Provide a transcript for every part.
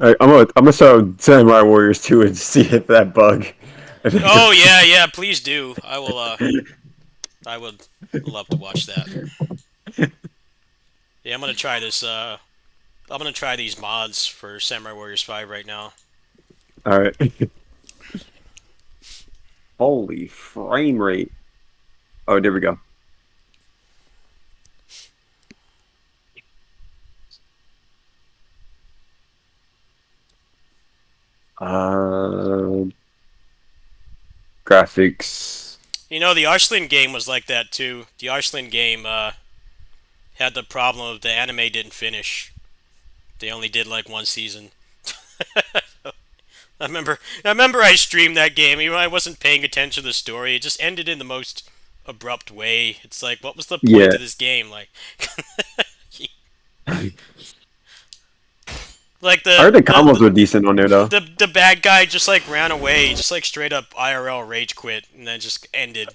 I'm gonna start Samurai Warriors 2 and see if that bug. If it Oh goes. yeah, yeah. Please do. I will. I would love to watch that. Yeah, I'm gonna try this. I'm gonna try these mods for Samurai Warriors 5 right now. All right. Holy frame rate. Oh, there we go. Uh, graphics. You know, the Arslan game was like that too. The Arslan game had the problem of the anime didn't finish. They only did like one season. I remember I streamed that game. Even I wasn't paying attention to the story. It just ended in the most abrupt way. It's like, what was the point Yeah. of this game? Like I the heard the the, combos the were decent on there though. the bad guy just like ran away, just like straight up IRL rage quit, and then just ended.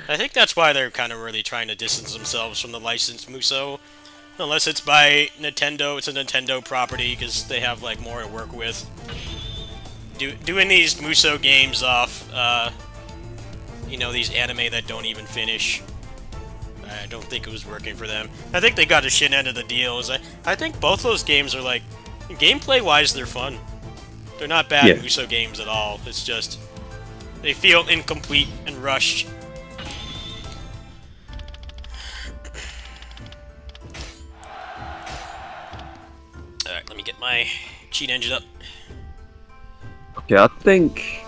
I think that's why they're kind of really trying to distance themselves from the licensed Muso. Unless it's by Nintendo, it's a Nintendo property because they have like more to work with. Doing these Muso games off, these anime that don't even finish. I don't think it was working for them. I think they got a shit end of the deal. I think both those games are like, gameplay wise, they're fun. They're not bad Yeah. Muso games at all. It's just they feel incomplete and rushed. All right, let me get my cheat engine up. Okay, I think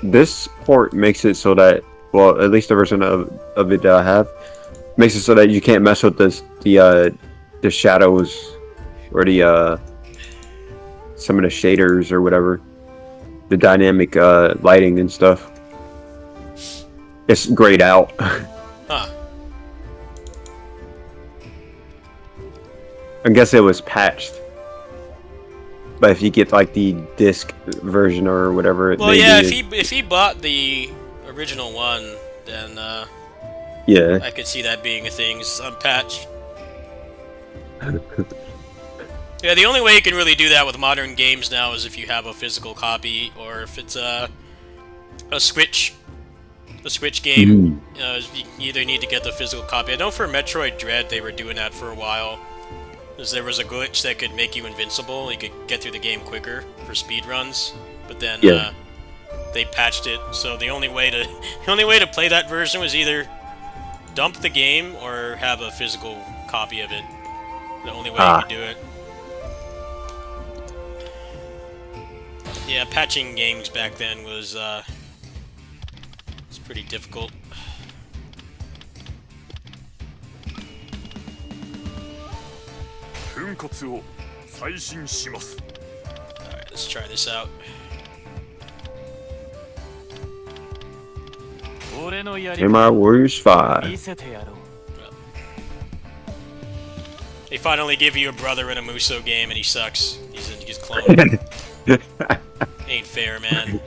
this port makes it so that, well, at least the version of it that I have makes it so that you can't mess with the shadows or the some of the shaders or whatever, the dynamic lighting and stuff. It's grayed out. Huh. I guess it was patched. But if you get like the disc version or whatever it Well, may yeah. be, If he bought the original one, then yeah. I could see that being a thing. It's unpatched. Yeah, the only way you can really do that with modern games now is if you have a physical copy, or if it's a Switch, the Switch game. Mhm. You either need to get the physical copy. I know for Metroid Dread they were doing that for a while, because there was a glitch that could make you invincible. You could get through the game quicker for speed runs, but then Yeah. they patched it. So the only way to the only way to play that version was either dump the game or have a physical copy of it. The only way you Ah. could do it. Yeah, patching games back then was pretty difficult. 粉骨を再審します。 Alright, let's try this out. 俺のやり Samurai 方 Warriors 5. 見せてやろう。 They finally give you a brother in a Muso game and he sucks. He's cloned. Ain't fair, man.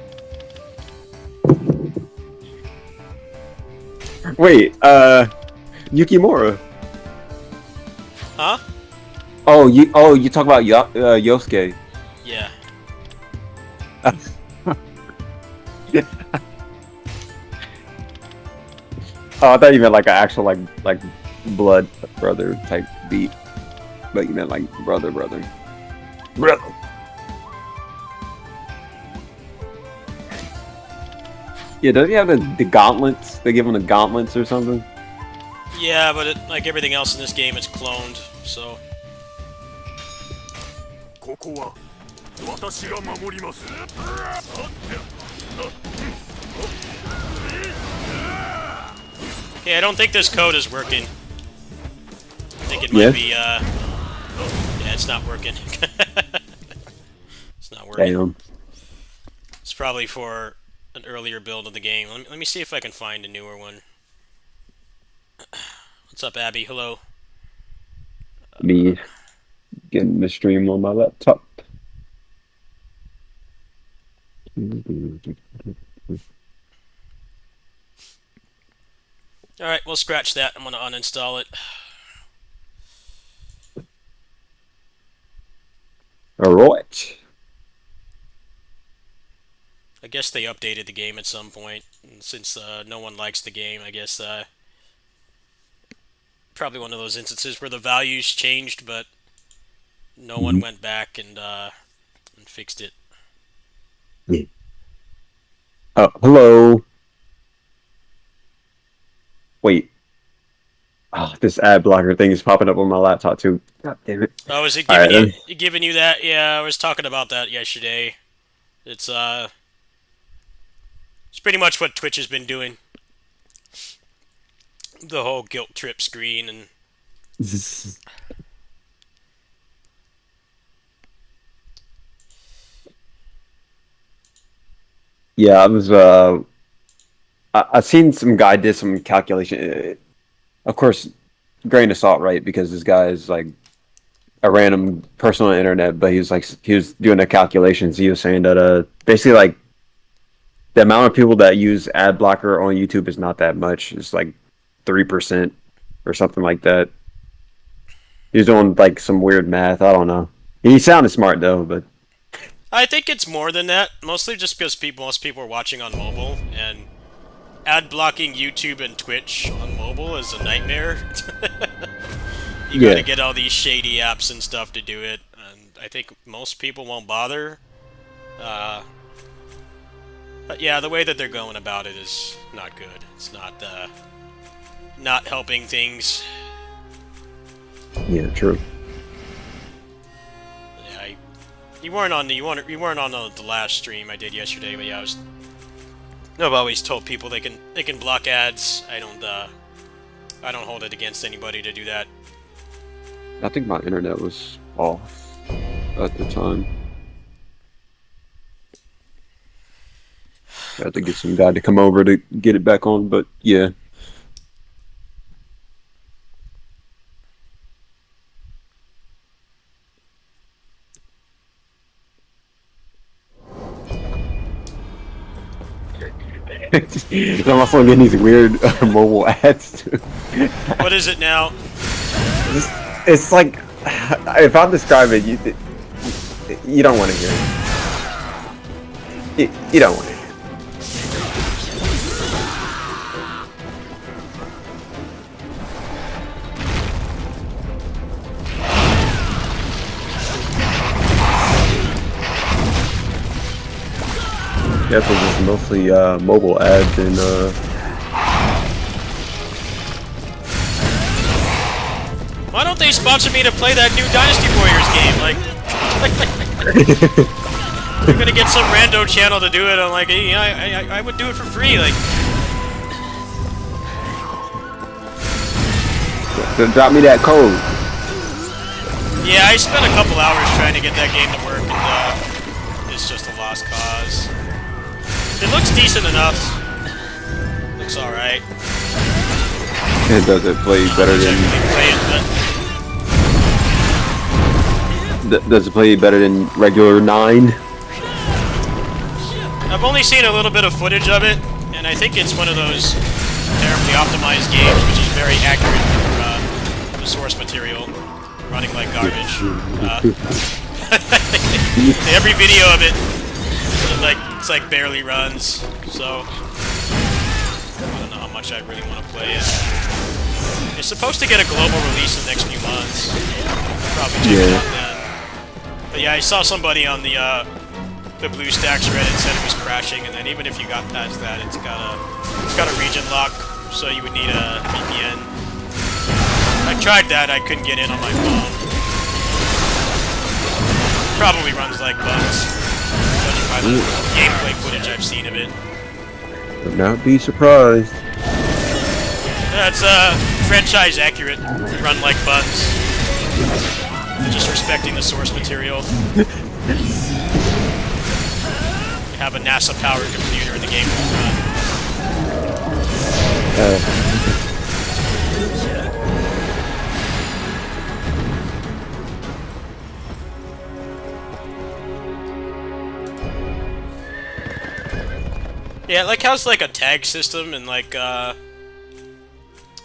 Wait, Yukimura. Huh? You talk about Yosuke. Yeah. Oh, I thought you meant like an actual like blood brother type beat, but you meant like brother. Yeah, does he have the gauntlets? They give him the gauntlets or something. Yeah, but like everything else in this game, it's cloned, so... ここは私が守ります。 Okay, I don't think this code is working. I think it might Yes? be, Yeah, it's not working. It's not working. Damn. It's probably for an earlier build of the game. Let me see if I can find a newer one. What's up, Abby? Hello. Me getting the stream on my laptop. Alright, we'll scratch that. I'm gonna uninstall it. guess they updated the game at some point. And since no one likes the game, I guess probably one of those instances where the values changed, but no one went back and fixed it. Yeah. Oh, hello. Wait. Oh, this ad blocker thing is popping up on my laptop too. God damn it. Oh, is it All giving right, you giving you that? Yeah, I was talking about that yesterday. It's pretty much what Twitch has been doing. The whole guilt trip screen and yeah, I was I seen some guy did some calculation. Of course, grain of salt, right? Because this guy is like a random person on the internet, but he was doing the calculations. He was saying that basically like the amount of people that use ad blocker on YouTube is not that much. It's like 3% or something like that. He was doing like some weird math. I don't know. He sounded smart though, but I think it's more than that. Mostly just because most people are watching on mobile, and ad blocking YouTube and Twitch on mobile is a nightmare. You Yeah. gotta get all these shady apps and stuff to do it, and I think most people won't bother. But yeah, the way that they're going about it is not good. It's not helping things. yeah, true. Yeah, you weren't on the last stream I did yesterday, but yeah, I've always told people they can block ads. I don't hold it against anybody to do that. I think my internet was off at the time. I had to get some guy to come over to get it back on, but yeah. I'm also getting these weird mobile ads too. What is it now? It's like, if I describe it, you don't want to hear it. You don't want to hear it. Guess it's just mostly mobile ads and Why don't they sponsor me to play that new Dynasty Warriors game? Like, I'm gonna get some rando channel to do it. I'm like, hey, I would do it for free. Like, drop me that code. yeah, I spent a couple hours trying to get that game to work, and it's just a lost cause. It looks decent enough. Looks alright. And does it play better than? Does it play better than regular 9? I've only seen a little bit of footage of it, and I think it's one of those terribly optimized games, which is very accurate for the source material, running like garbage. Every video of it, it's like barely runs, so I don't know how much I really want to play it. It's supposed to get a global release in the next few months. I'll probably check it out then. But yeah, I saw somebody on the BlueStacks Reddit said it was crashing, and then even if you got past that, it's got a region lock, so you would need a VPN. I tried that, I couldn't get in on my phone. Probably runs like bugs, judging by the gameplay footage I've seen of it. Would not be surprised. That's franchise accurate. Run like bugs. Just respecting the source material. Have a NASA-powered computer in the game will run. Yeah, like how's like a tag system and like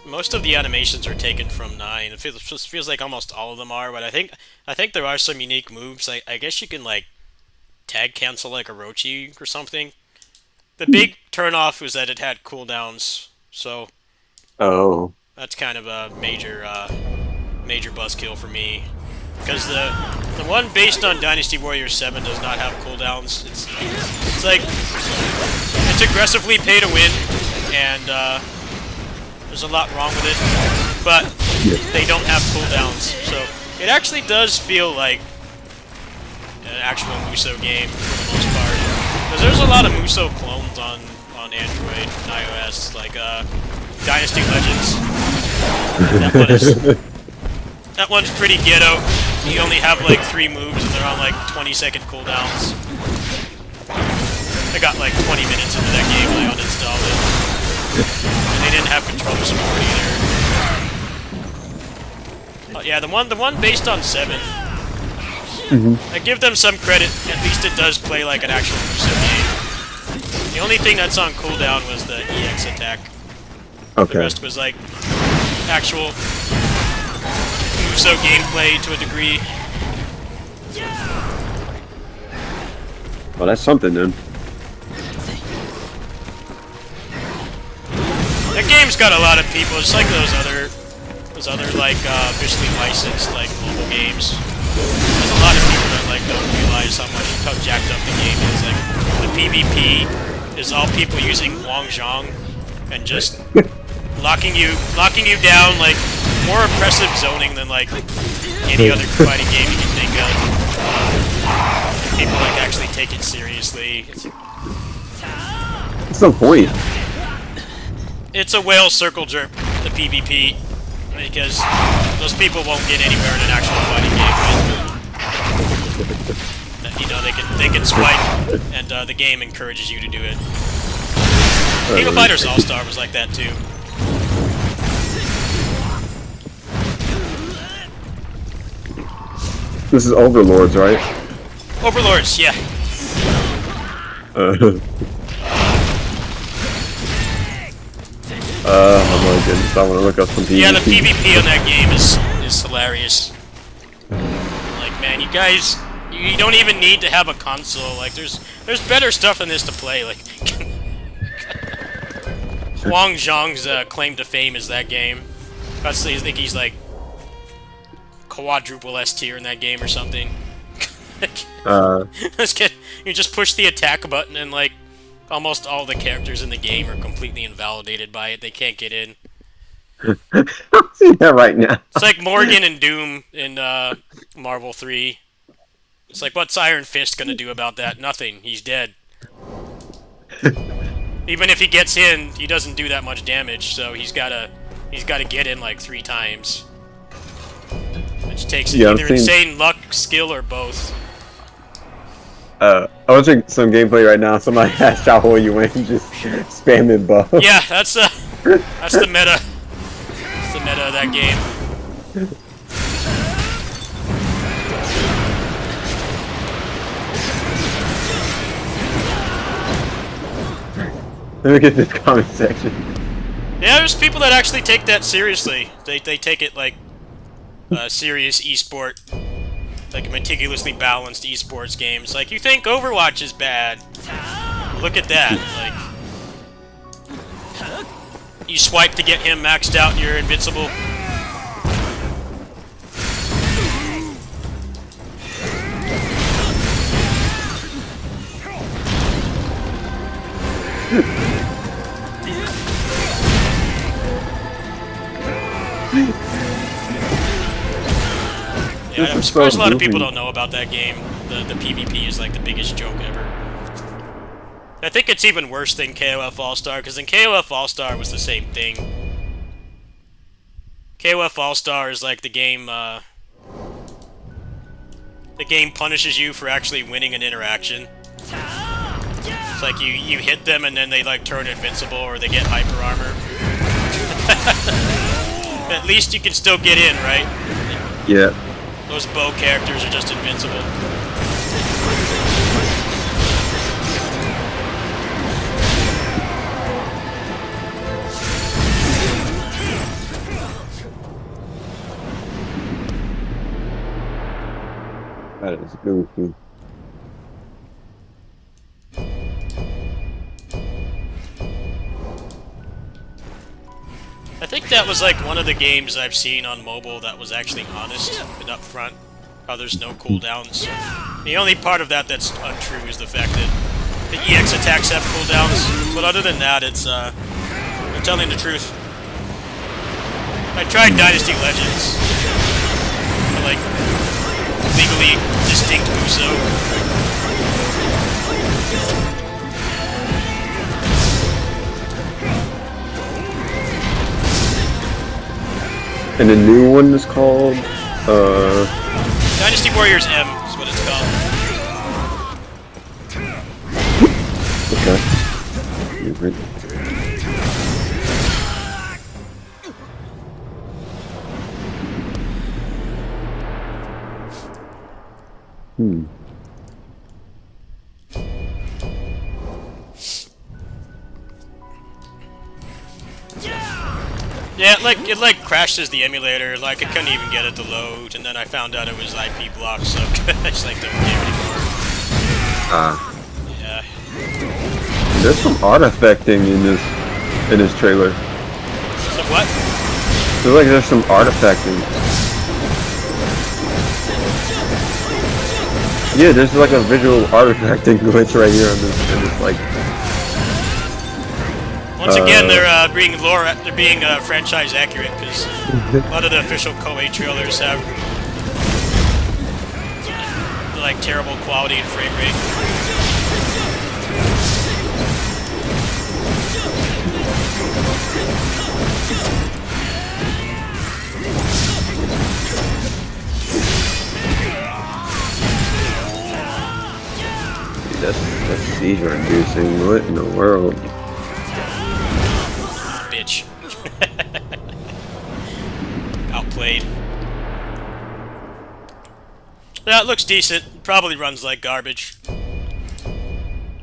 most of the animations are taken from 9. It feels like almost all of them are, but I think there are some unique moves. I guess you can like tag cancel like Orochi or something. The big turnoff was that it had cooldowns, so Oh. that's kind of a major buzzkill for me. Because the one based on Dynasty Warriors 7 does not have cooldowns. It's like it's aggressively pay to win, and there's a lot wrong with it, but they don't have cooldowns, so it actually does feel like an actual Musou game for the most part. Because there's a lot of Musou clones on Android and iOS, like Dynasty Legends. That one's pretty ghetto. You only have like 3 moves and they're on like 20-second cooldowns. I got like 20 minutes into that game when I uninstalled it. And they didn't have controller support either. But yeah, the one based on 7. I give them some credit. At least it does play like an actual Musou game. The only thing that's on cooldown was the EX attack. The Okay. rest was like actual Musou gameplay to a degree. Well, that's something then. That game's got a lot of people. It's like those other like officially licensed like mobile games. There's a lot of people that like don't realize how jacked up the game is. Like the PvP is all people using Wang Zhang and just locking you down, like more oppressive zoning than like any other fighting game you can think of. People like actually take it seriously. What's the point? It's a whale circle jerk, the PvP, because those people won't get anywhere in an actual fighting game. You know, they can swipe, and the game encourages you to do it. King of Fighters All-Star was like that too. This is Overlords, right? Overlords, yeah. Oh my goodness, I want to look up some PvP. Yeah, the PvP on that game is hilarious. Like, man, you guys, you don't even need to have a console. Like, there's better stuff than this to play. Like, Wang Zhang's claim to fame is that game. I think he's like quadruple S tier in that game or something. You just push the attack button and like almost all the characters in the game are completely invalidated by it. They can't get in. I'm seeing that right now. It's like Morgan and Doom in Marvel 3. It's like, what's Iron Fist gonna do about that? Nothing. He's dead. Even if he gets in, he doesn't do that much damage, so he's gotta get in like 3 times. Which takes either insane luck, skill, or both. I watching some gameplay right now. Somebody has Xiao Yuan just spamming buff. Yeah, that's the meta. That's the meta of that game. Let me get this comment section. Yeah, there's people that actually take that seriously. They take it like a serious esport, like a meticulously balanced esports game. It's like, you think Overwatch is bad? Look at that. Like, you swipe to get him maxed out and you're invincible. Yeah, I'm surprised a lot of people don't know about that game. The PvP is like the biggest joke ever. I think it's even worse than KOF All-Star, because in KOF All-Star was the same thing. KOF All-Star is like the game punishes you for actually winning an interaction. It's like you hit them and then they like turn invincible or they get hyper armor. At least you can still get in, right? Yeah. Those bow characters are just invincible. That is goofy. I think that was like one of the games I've seen on mobile that was actually honest and upfront. How there's no cooldowns. The only part of that that's untrue is the fact that the EX attacks have cooldowns, but other than that, it's they're telling the truth. I tried Dynasty Legends. I like legally distinct Muso. And the new one is called, Dynasty Warriors M is what it's called. okay. You read- Hmm. Yeah, it like crashes the emulator. Like I couldn't even get it to load, and then I found out it was IP blocked, so I just like don't care anymore. Ah. Yeah. There's some artifacting in this trailer. So what? Feels like there's some artifacting. Yeah, there's like a visual artifacting glitch right here on this like. Once again, they're being franchise accurate because a lot of the official Koei trailers have like terrible quality and frame rate. That's seizure inducing. What in the world? Bitch. Outplayed. Yeah, it looks decent. Probably runs like garbage.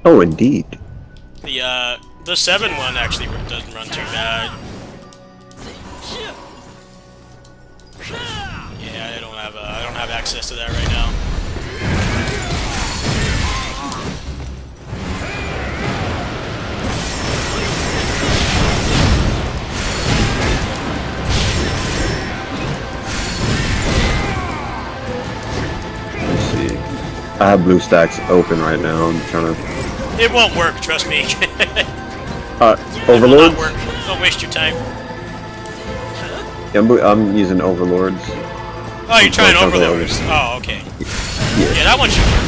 Oh, indeed. The 7 one actually doesn't run too bad. Yeah, I don't have access to that right now. Let's see. I have BlueStacks open right now. I'm trying to. It won't work, trust me. Overlord. It will not work. Don't waste your time. Yeah, I'm using Overlords. Oh, you're trying Overlord. Overlords. Oh, okay. Yeah. Yeah, that one should work.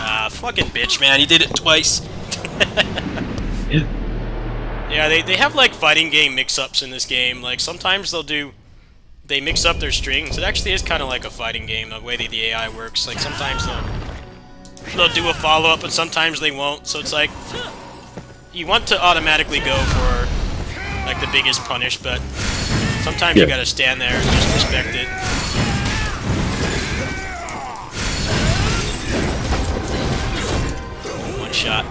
Ah, fucking bitch, man. He did it twice. Yeah, they have like fighting game mix-ups in this game. Like sometimes they mix up their strings. It actually is kind of like a fighting game, the way that the AI works. Like sometimes they'll do a follow-up, but sometimes they won't. So it's like you want to automatically go for like the biggest punish, but sometimes you gotta stand there and just respect it. One shot.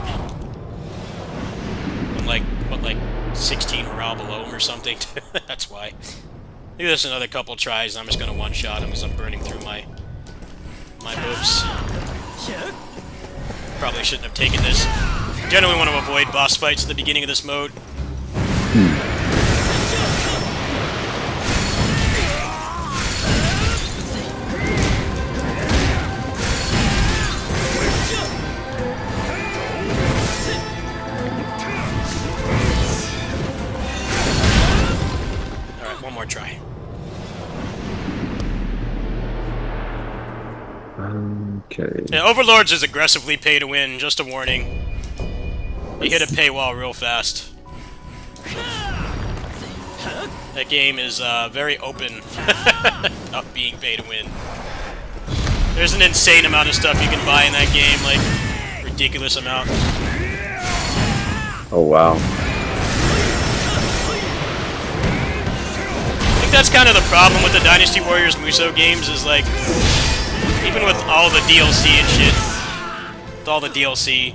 I'm like, what, like 16 morale below him or something? That's why. Maybe there's another couple tries and I'm just gonna one-shot him because I'm burning through my moves. Probably shouldn't have taken this. Generally want to avoid boss fights at the beginning of this mode. Alright, one more try. Okay. Yeah, Overlords is aggressively pay to win, just a warning. You hit a paywall real fast. That game is very open about being pay to win. There's an insane amount of stuff you can buy in that game, like ridiculous amount. Oh wow. I think that's kind of the problem with the Dynasty Warriors Muso games is like, even with all the DLC and shit, with all the DLC,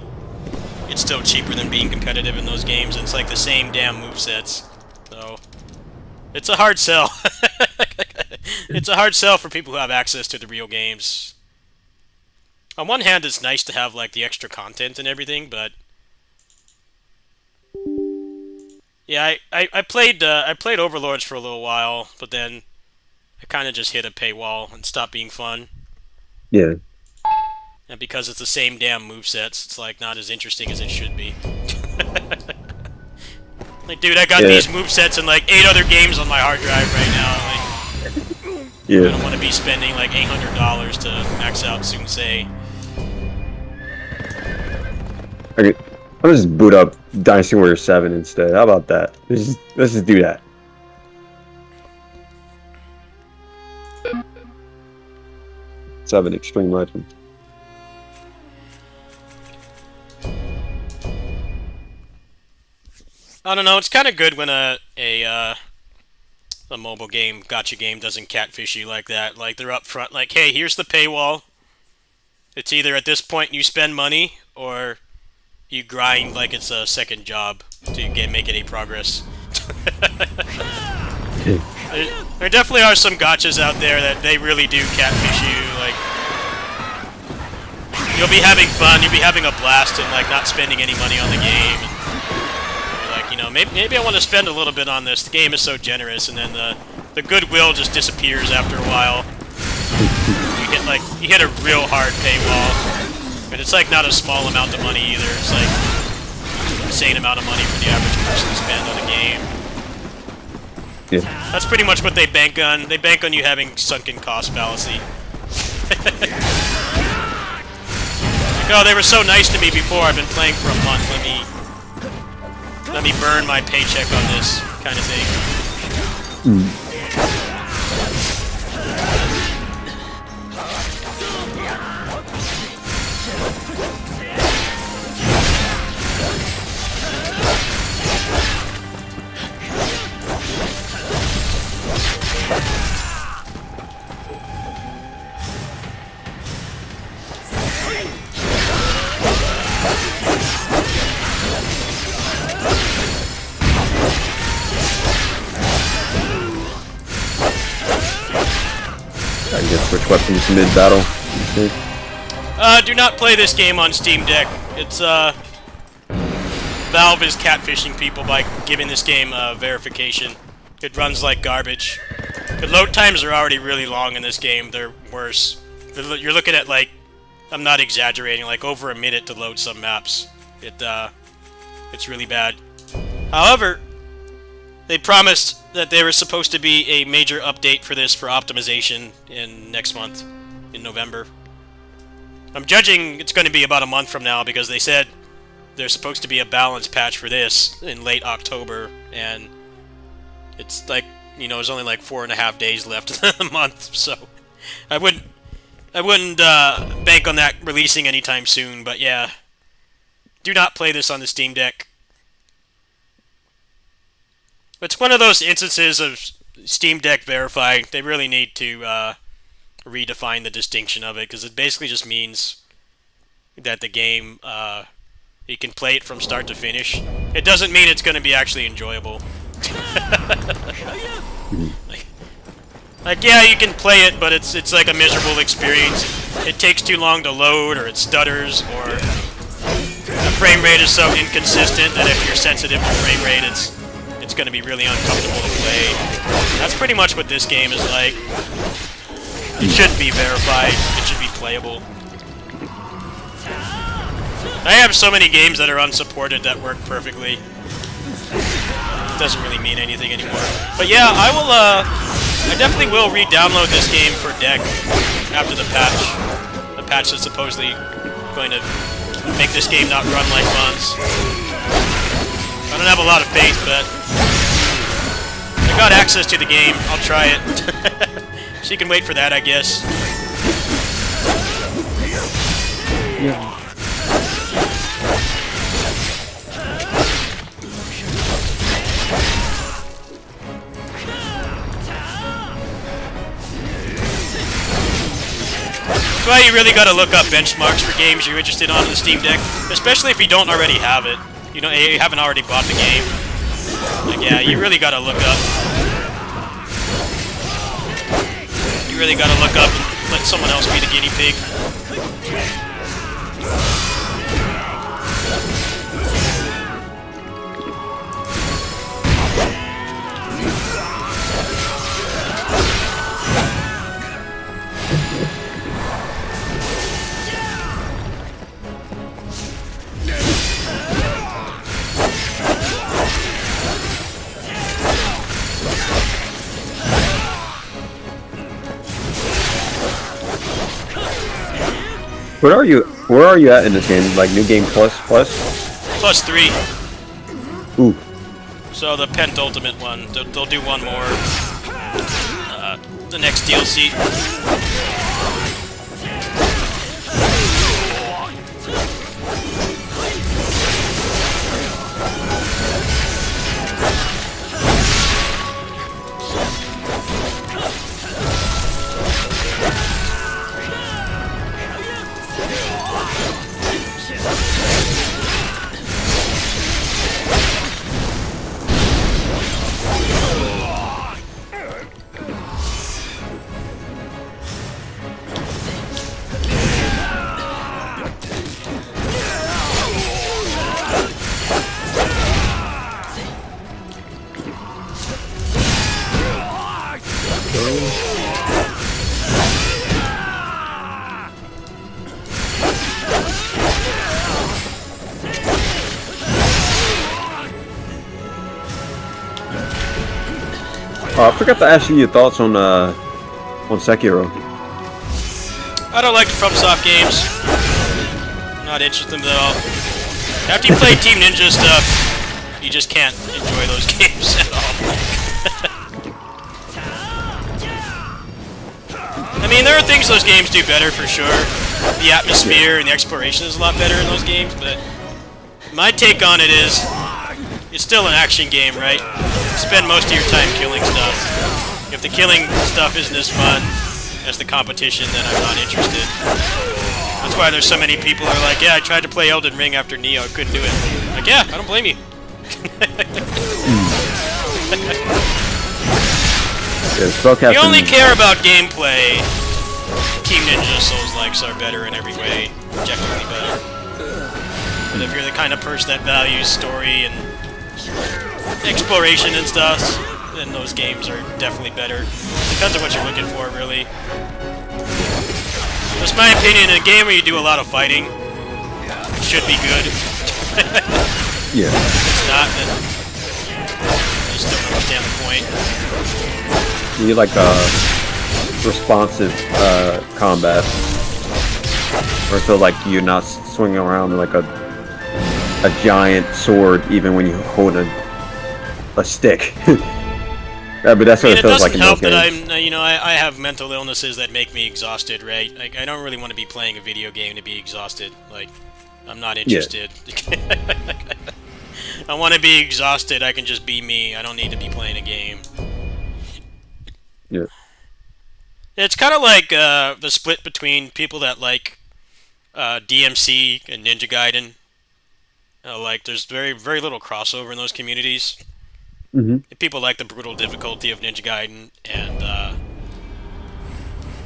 it's still cheaper than being competitive in those games. It's like the same damn movesets. So, it's a hard sell. It's a hard sell for people who have access to the real games. On one hand, it's nice to have like the extra content and everything, but yeah, I played Overlords for a little while, but then I kind of just hit a paywall and stopped being fun. Yeah. And because it's the same damn movesets, it's like not as interesting as it should be. Like, dude, I got these movesets in like 8 other games on my hard drive right now. Like, I don't want to be spending like $800 to max out Sunsei. Okay, I'll just boot up Dynasty Warrior 7 instead. How about that? Let's just do that. Seven Extreme Legend. I don't know. It's kind of good when a mobile game, gacha game, doesn't catfish you like that. Like they're up front, like, hey, here's the paywall. It's either at this point you spend money or you grind like it's a second job to make any progress. There definitely are some gachas out there that they really do catfish you. Like, you'll be having fun, you'll be having a blast, and like not spending any money on the game. And you're like, you know, maybe I want to spend a little bit on this. The game is so generous, and then the goodwill just disappears after a while. You hit a real hard paywall, and it's like not a small amount of money either. It's like an insane amount of money for the average person to spend on a game. Yeah. That's pretty much what they bank on. They bank on you having sunken cost fallacy. Like, oh, they were so nice to me before. I've been playing for a month. Let me burn my paycheck on this kind of thing. I can switch weapons mid-battle. Do not play this game on Steam Deck. It's, Valve is catfishing people by giving this game verification. It runs like garbage. The load times are already really long in this game. They're worse. You're looking at, like, I'm not exaggerating, like over a minute to load some maps. It's really bad. However, they promised that there was supposed to be a major update for this for optimization in next month, in November. I'm judging it's going to be about a month from now because they said there's supposed to be a balance patch for this in late October, and it's like, you know, there's only like 4.5 days left of the month, so I wouldn't bank on that releasing anytime soon. But yeah, do not play this on the Steam Deck. It's one of those instances of Steam Deck Verify. They really need to redefine the distinction of it, because it basically just means that the game, you can play it from start to finish. It doesn't mean it's going to be actually enjoyable. like, yeah, you can play it, but it's like a miserable experience. It takes too long to load, or it stutters, or the frame rate is so inconsistent that if you're sensitive to frame rate, it's going to be really uncomfortable to play. That's pretty much what this game is like. It shouldn't be verified. It should be playable. I have so many games that are unsupported that work perfectly. It doesn't really mean anything anymore. But yeah, I definitely will re-download this game for Deck after the patch. The patch is supposedly going to make this game not run like buns. I don't have a lot of faith, but I got access to the game. I'll try it. So you can wait for that, I guess. Yeah. That's why you really gotta look up benchmarks for games you're interested on the Steam Deck, especially if you don't already have it. You know, you haven't already bought the game. Like, yeah, you really gotta look up. You really gotta look up and let someone else be the guinea pig. Where are you? Where are you at in this game? Like new game plus plus? +3. Ooh. So the Pentultimate one. They'll do one more. The next DLC. Oh, I forgot to ask you your thoughts on Sekiro. I don't like the FromSoft games. Not interested in them at all. After you play Team Ninja stuff, you just can't enjoy those games at all. I mean, there are things those games do better for sure. The atmosphere and the exploration is a lot better in those games, but my take on it is, it's still an action game, right? Spend most of your time killing stuff. If the killing stuff isn't as fun as the competition, then I'm not interested. That's why there's so many people who are like, yeah, I tried to play Elden Ring after Neo, I couldn't do it. Like, yeah, I don't blame you. Yeah, If you only care about gameplay, Team Ninja Souls-likes are better in every way, objectively better. But if you're the kind of person that values story and exploration and stuff, then those games are definitely better. Depends on what you're looking for, really. That's my opinion. In a game where you do a lot of fighting, it should be good. Yeah. If it's not, then I just don't understand the point. You need like a responsive combat, or so like you're not swinging around like a giant sword even when you hold a stick. Yeah, but that's what it feels like in those games. It doesn't help that I'm, you know, I have mental illnesses that make me exhausted, right? Like, I don't really want to be playing a video game to be exhausted. Like, I'm not interested. Yeah. I want to be exhausted. I can just be me. I don't need to be playing a game. Yeah. It's kind of like the split between people that like DMC and Ninja Gaiden. Like, there's very little crossover in those communities. Mm-hmm. People like the brutal difficulty of Ninja Gaiden, and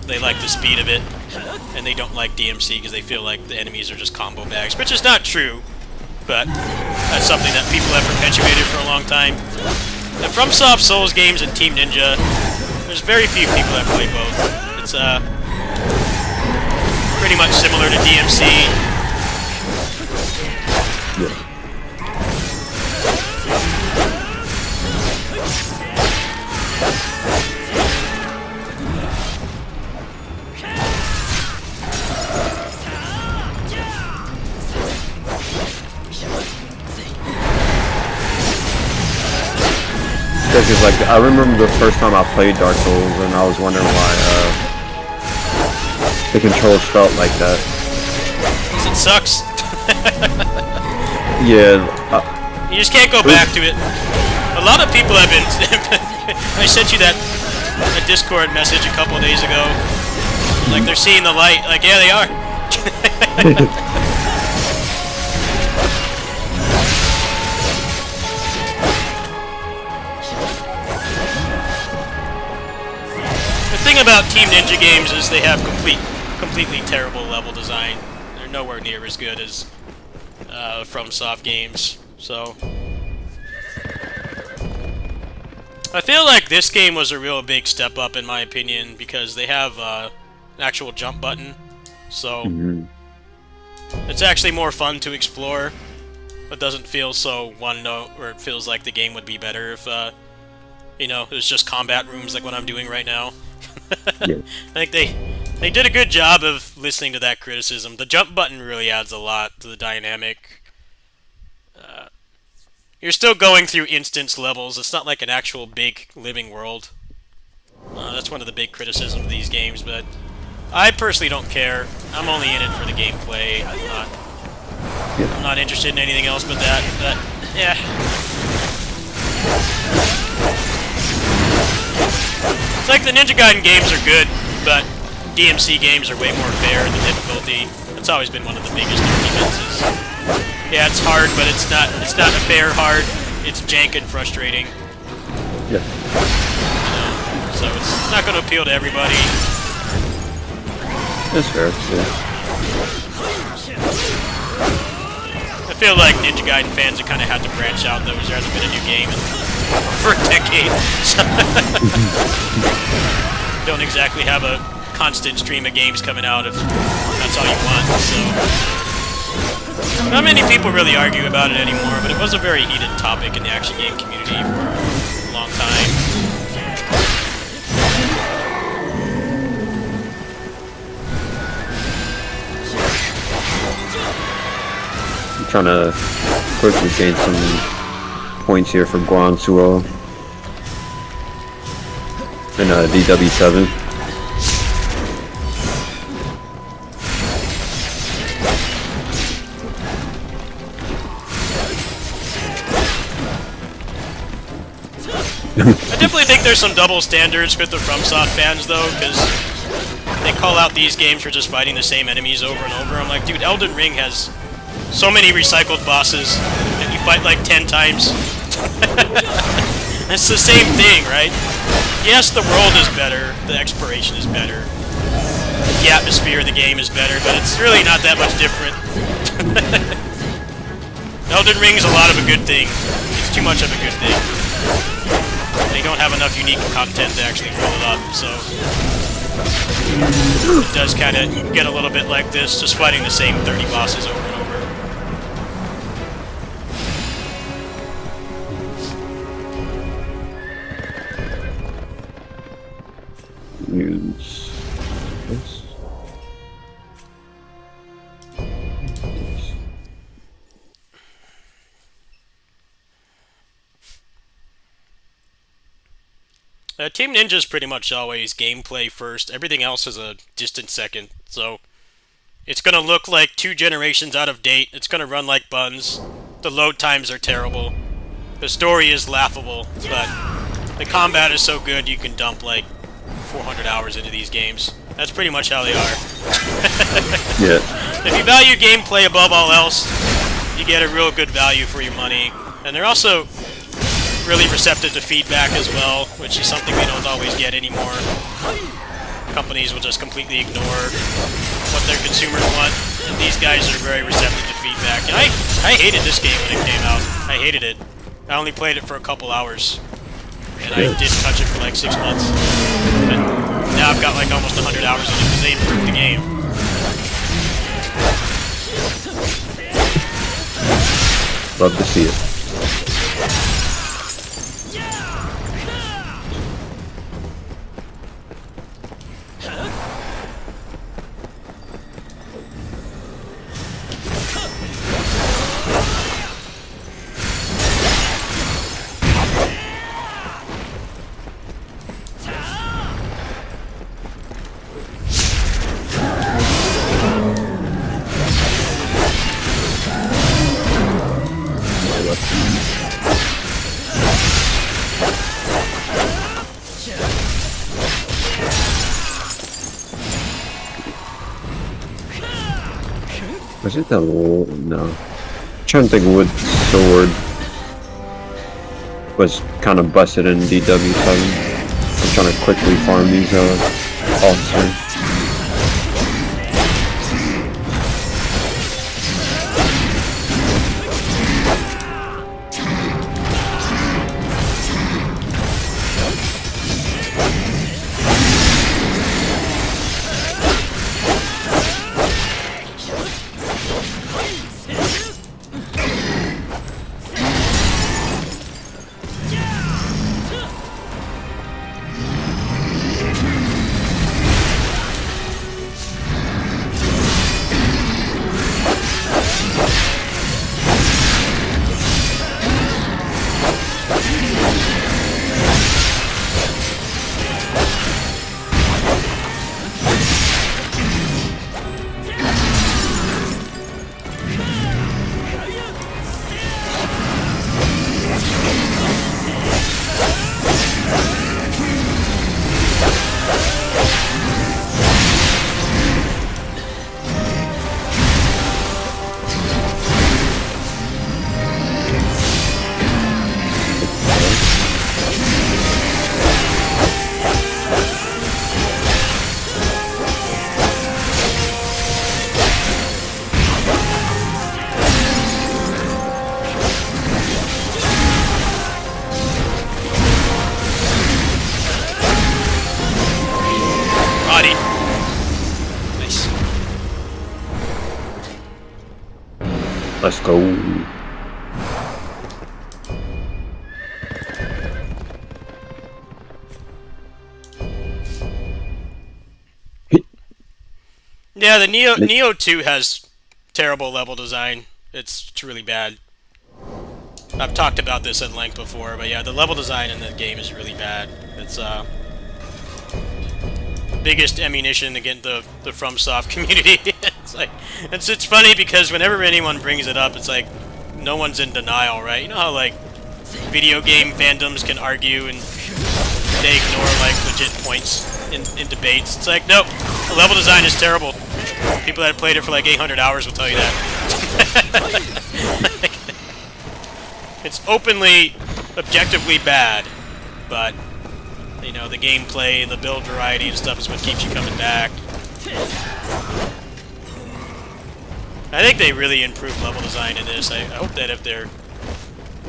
they like the speed of it, and they don't like DMC because they feel like the enemies are just combo bags, which is not true, but that's something that people have perpetuated for a long time. The FromSoft Souls games and Team Ninja, there's very few people that play both. It's pretty much similar to DMC. Yeah. Because like I remember the first time I played Dark Souls, and I was wondering why the controls felt like that. It sucks. Yeah. You just can't go back to it. A lot of people have been. I sent you that a Discord message a couple of days ago. Like they're seeing the light. Like, yeah, they are. The thing about Team Ninja games is they have completely terrible level design. They're nowhere near as good as FromSoft games. So I feel like this game was a real big step up in my opinion because they have an actual jump button. So it's actually more fun to explore. It doesnn't feel so one note, or it feels like the game would be better if you know, it was just combat rooms like what I'm doing right now. Yeah. I think They did a good job of listening to that criticism. The jump button really adds a lot to the dynamic. You're still going through instance levels. It's not like an actual big living world. That's one of the big criticisms of these games, but I personally don't care. I'm only in it for the gameplay. I'm not interested in anything else but that. But, yeah. It's like the Ninja Gaiden games are good, but DMC games are way more fair in the difficulty. That's always been one of the biggest arguments. Yeah, it's hard, but it's not a fair hard. It's jank and frustrating. Yeah. So it's not going to appeal to everybody. That's fair. Yeah. I feel like Ninja Gaiden fans have kind of had to branch out, though, there hasn't been a new game for a decade. Don't exactly have a constant stream of games coming out if that's all you want, so... Not many people really argue about it anymore, but it was a very heated topic in the action game community for a long time. I'm trying to quickly gain some points here for Guansuo and DW7. I definitely think there's some double standards with the FromSoft fans, though, because they call out these games for just fighting the same enemies over and over. I'm like, dude, Elden Ring has so many recycled bosses that you fight like 10 times. It's the same thing, right? Yes, the world is better, the exploration is better, the atmosphere of the game is better, but it's really not that much different. Elden Ring is a lot of a good thing. It's too much of a good thing. They don't have enough unique content to actually fill it up, so it does kind of get a little bit like this, just fighting the same 30 bosses over and over. Use this. Team Ninja's pretty much always gameplay first. Everything else is a distant second. So it's going to look like 2 generations out of date. It's going to run like buns. The load times are terrible. The story is laughable, but the combat is so good you can dump like 400 hours into these games. That's pretty much how they are. Yeah. If you value gameplay above all else, you get a real good value for your money. And they're also really receptive to feedback as well, which is something we don't always get anymore. Companies will just completely ignore what their consumers want, and these guys are very receptive to feedback. And I hated this game when it came out. I hated it. I only played it for a couple hours, and I didn't touch it for like 6 months. But now I've got like almost 100 hours in it because they improved the game. Love to see it. Was it the no? I'm trying to think what sword was kind of busted in DW7. I'm trying to quickly farm these officers. Let's go. Yeah, the Neo 2 has terrible level design. It's really bad. I've talked about this at length before, but yeah, the level design in the game is really bad. It's biggest ammunition against the FromSoft community. It's funny because whenever anyone brings it up, it's like no one's in denial, right? You know how like video game fandoms can argue and they ignore like legit points in debates. It's like, nope, the level design is terrible. People that have played it for like 800 hours will tell you that. It's openly, objectively bad, but you know, the gameplay, the build variety and stuff is what keeps you coming back. I think they really improved level design in this. I hope that if they're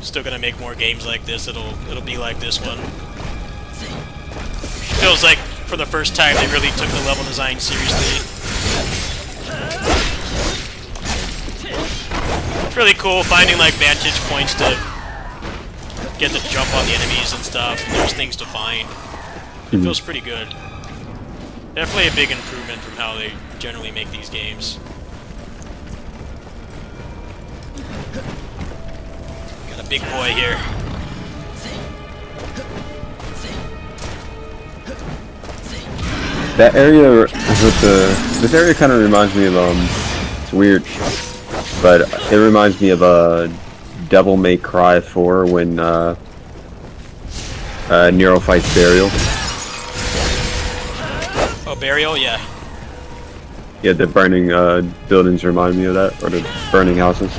still gonna make more games like this, it'll be like this one. It feels like for the first time they really took the level design seriously. It's really cool finding like vantage points to get the jump on the enemies and stuff. There's things to find. It feels pretty good. Definitely a big improvement from how they generally make these games. Got a big boy here. That area is with this area kind of reminds me of it's weird, but it reminds me of Devil May Cry 4 when Nero fights Burial. Oh, Burial, yeah. Yeah, the burning buildings remind me of that, or the burning houses.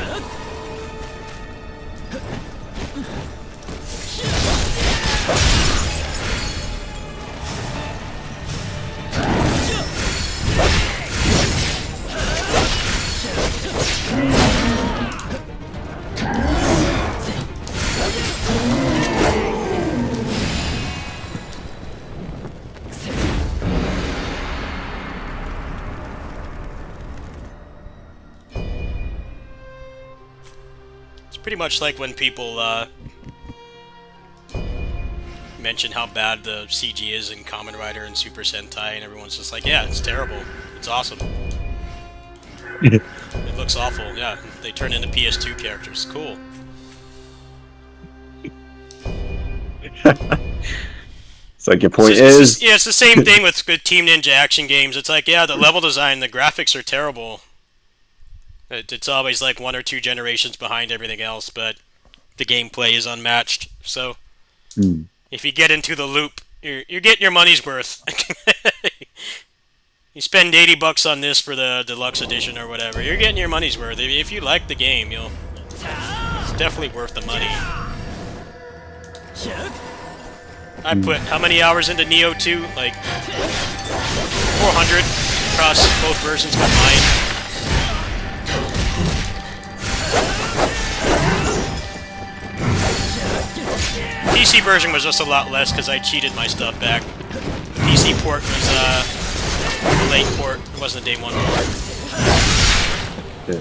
Pretty much like when people mention how bad the CG is in Kamen Rider and Super Sentai, and everyone's just like, yeah, it's terrible. It's awesome. It looks awful, yeah. They turn into PS2 characters. Cool. It's like your point yeah, it's the same thing with good Team Ninja action games. It's like, yeah, the level design, the graphics are terrible. It's always like 1 or 2 generations behind everything else, but the gameplay is unmatched. So, if you get into the loop, you're getting your money's worth. You spend $80 on this for the deluxe edition or whatever, you're getting your money's worth. If you like the game, it's definitely worth the money. I put how many hours into Neo 2? Like 400 across both versions combined. PC version was just a lot less because I cheated my stuff back. The PC port was a late port. It wasn't a day 1 port. Yeah.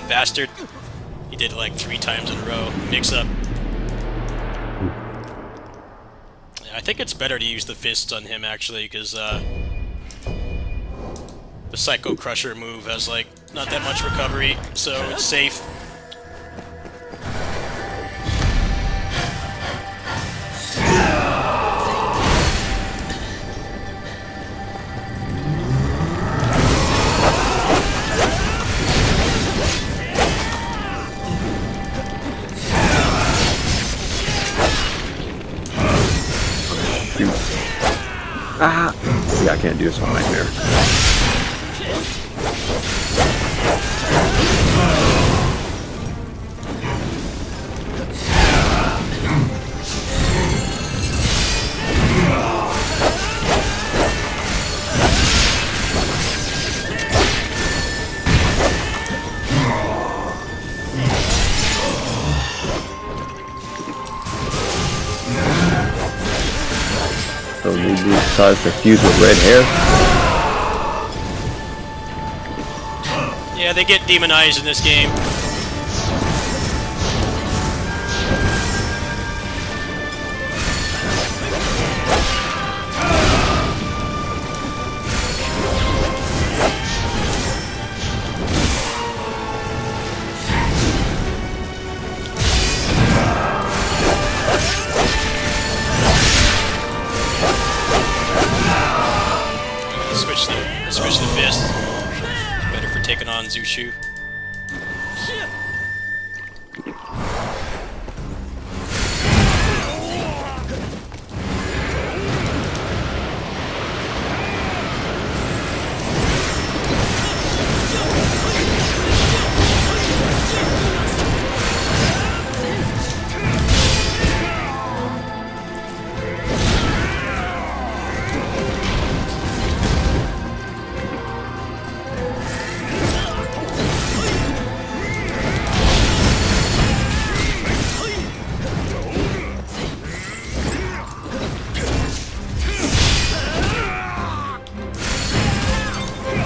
Bastard. He did it like 3 times in a row. Mix up. I think it's better to use the fists on him, actually, because The Psycho Crusher move has, like, not that much recovery, so it's safe. Ah! Yeah, I can't do this on Nightmare. So Lulu decides to fuse with red hair. Yeah, they get demonized in this game. Switch the fist. Better for taking on Zushu.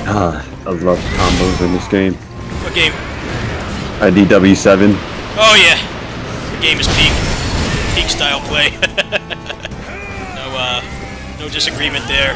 Ah, I love combos in this game. What game? DW7. Oh yeah, the game is peak style play. No disagreement there.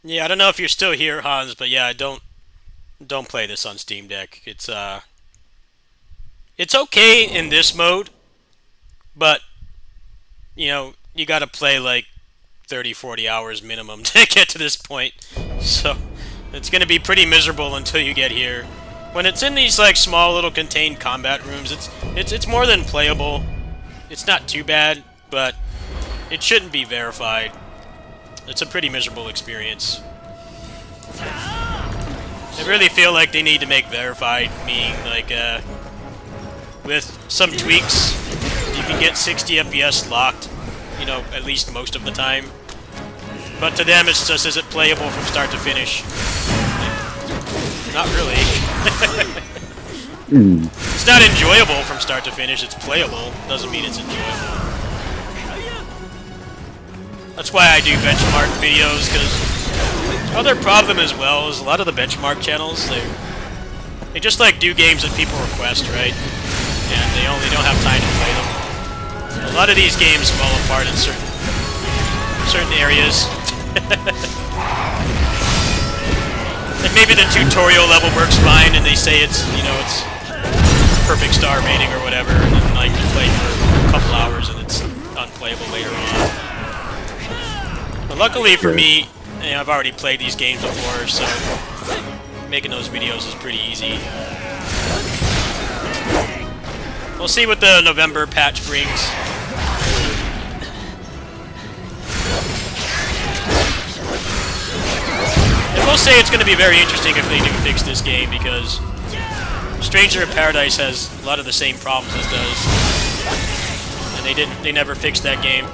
Yeah, I don't know if you're still here, Hans, but yeah, don't play this on Steam Deck. It's okay in this mode, but you know, you got to play like 30-40 hours minimum to get to this point. So, it's going to be pretty miserable until you get here. When it's in these like small little contained combat rooms, it's more than playable. It's not too bad, but it shouldn't be verified. It's a pretty miserable experience. I really feel like they need to make verified, meaning like with some tweaks, you can get 60 FPS locked, you know, at least most of the time. But to them, it's just, is it playable from start to finish? Not really. It's not enjoyable from start to finish, it's playable. Doesn't mean it's enjoyable. That's why I do benchmark videos, because Other problem as well is a lot of the benchmark channels, they just like do games that people request, right? And they don't have time to play them. A lot of these games fall apart in certain areas. And maybe the tutorial level works fine, and they say it's it's perfect star rating or whatever, and then like you play for a couple hours and it's unplayable later on. But luckily for me, I've already played these games before, so making those videos is pretty easy. We'll see what the November patch brings. And we'll say it's going to be very interesting if they do fix this game, because Stranger in Paradise has a lot of the same problems as does, and they never fixed that game.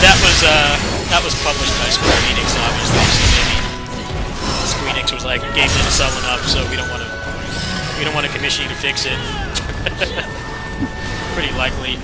That was published by Square Enix, obviously, so maybe Square Enix was like, game didn't sell enough, so we don't want to commission you to fix it. Pretty likely.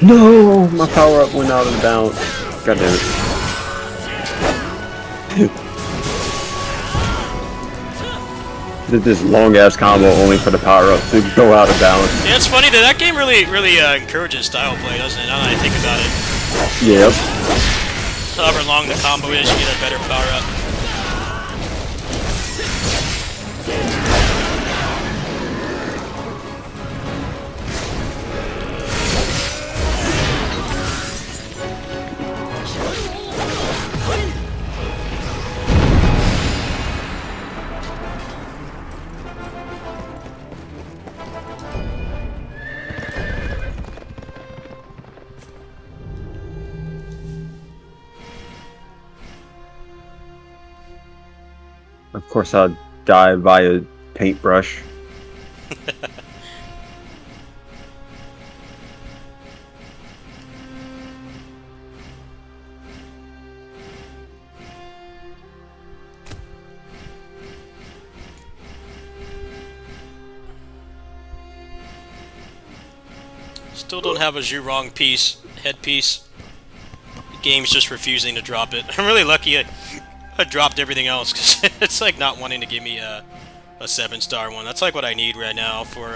No! My power up went out of bounds. God damn it. Did this long ass combo only for the power up to go out of balance. Yeah, it's funny that game really encourages style play, doesn't it? Now that I think about it. Yep. However long the combo is, you get a better power up. Of course, I'll die via paintbrush. Still don't have a Zhurong headpiece. The game's just refusing to drop it. I'm really lucky I dropped everything else, because it's like not wanting to give me a 7-star one. That's like what I need right now for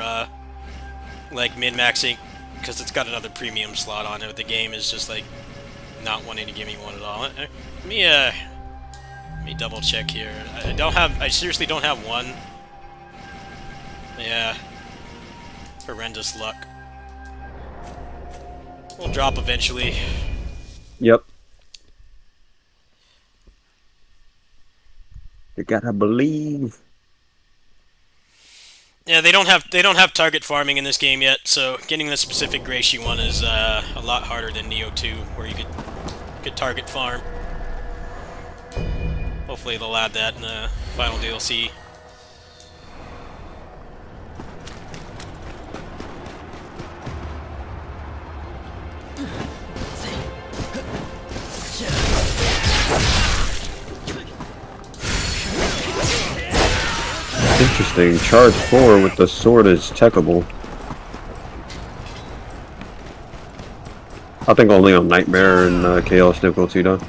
like min-maxing, because it's got another premium slot on it. The game is just like not wanting to give me one at all. Let me double check here. I seriously don't have one. Yeah. Horrendous luck. We'll drop eventually. Yep. You gotta believe. Yeah, they don't have target farming in this game yet, so getting the specific Gracie one is a lot harder than Neo 2, where you could target farm. Hopefully they'll add that in the final DLC. Interesting. Charge 4 with the sword is techable. I think only on Nightmare and Chaos difficulty though.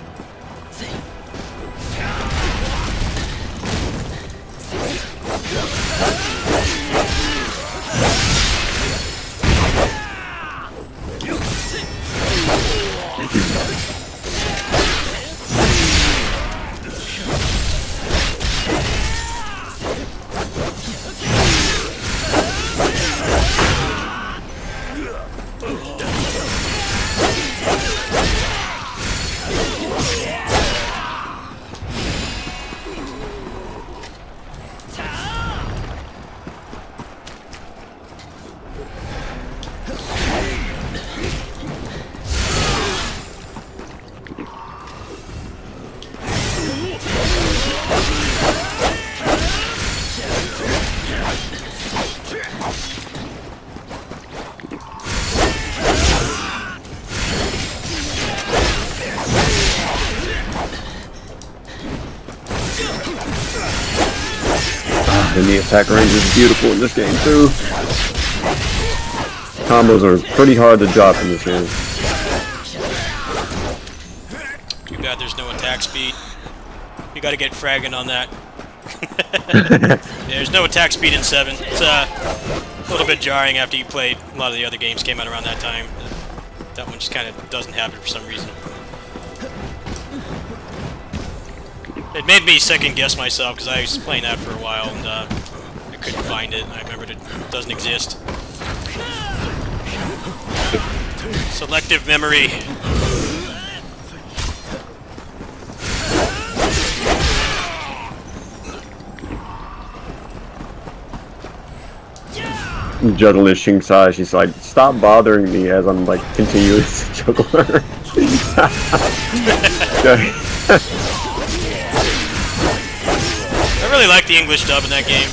And the attack range is beautiful in this game too. Combos are pretty hard to drop in this game. Too bad there's no attack speed. You gotta get fragging on that. Yeah, there's no attack speed in 7. It's a little bit jarring after you played a lot of the other games came out around that time. That one just kind of doesn't have it for some reason. It made me second guess myself because I was playing that for a while and I couldn't find it. I remembered it doesn't exist. Selective memory. Juggling Shing Sai, she's like, stop bothering me as I'm like continuous to juggle her. Okay. I really like the English dub in that game.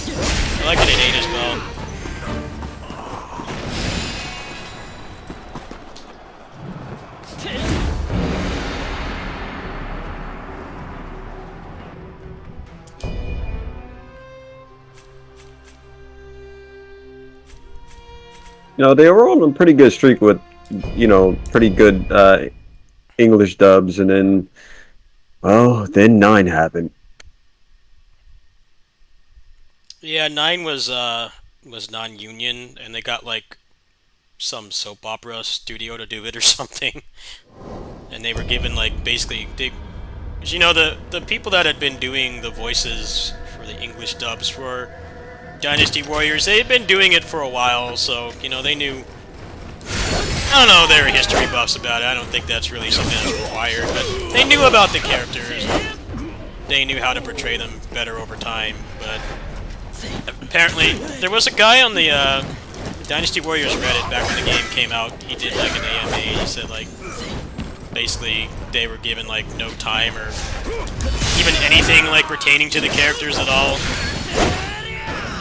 I like it in 8 as well. You know, they were on a pretty good streak with, you know, pretty good English dubs, and then, oh, then 9 happened. Yeah, 9 was non-union, and they got like some soap opera studio to do it or something. And they were given like basically you know, the people that had been doing the voices for the English dubs for Dynasty Warriors, they had been doing it for a while, so you know they knew. I don't know, they were history buffs about it. I don't think that's really something that's required, but they knew about the characters. They knew how to portray them better over time, but apparently, there was a guy on the Dynasty Warriors Reddit back when the game came out. He did like an AMA. He said like, basically they were given like no time or even anything like pertaining to the characters at all.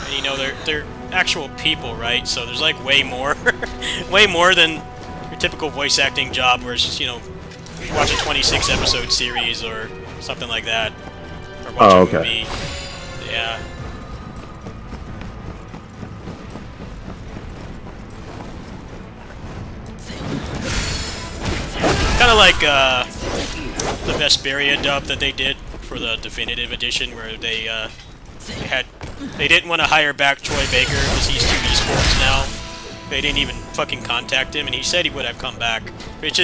And you know they're actual people, right? So there's like way more, way more than your typical voice acting job, where it's just, you know, watch a 26 episode series or something like that, or watch a movie. Yeah. Kind of like the Vesperia dub that they did for the definitive edition, where they didn't want to hire back Troy Baker because he's 2 esports now. They didn't even fucking contact him, and he said he would have come back, which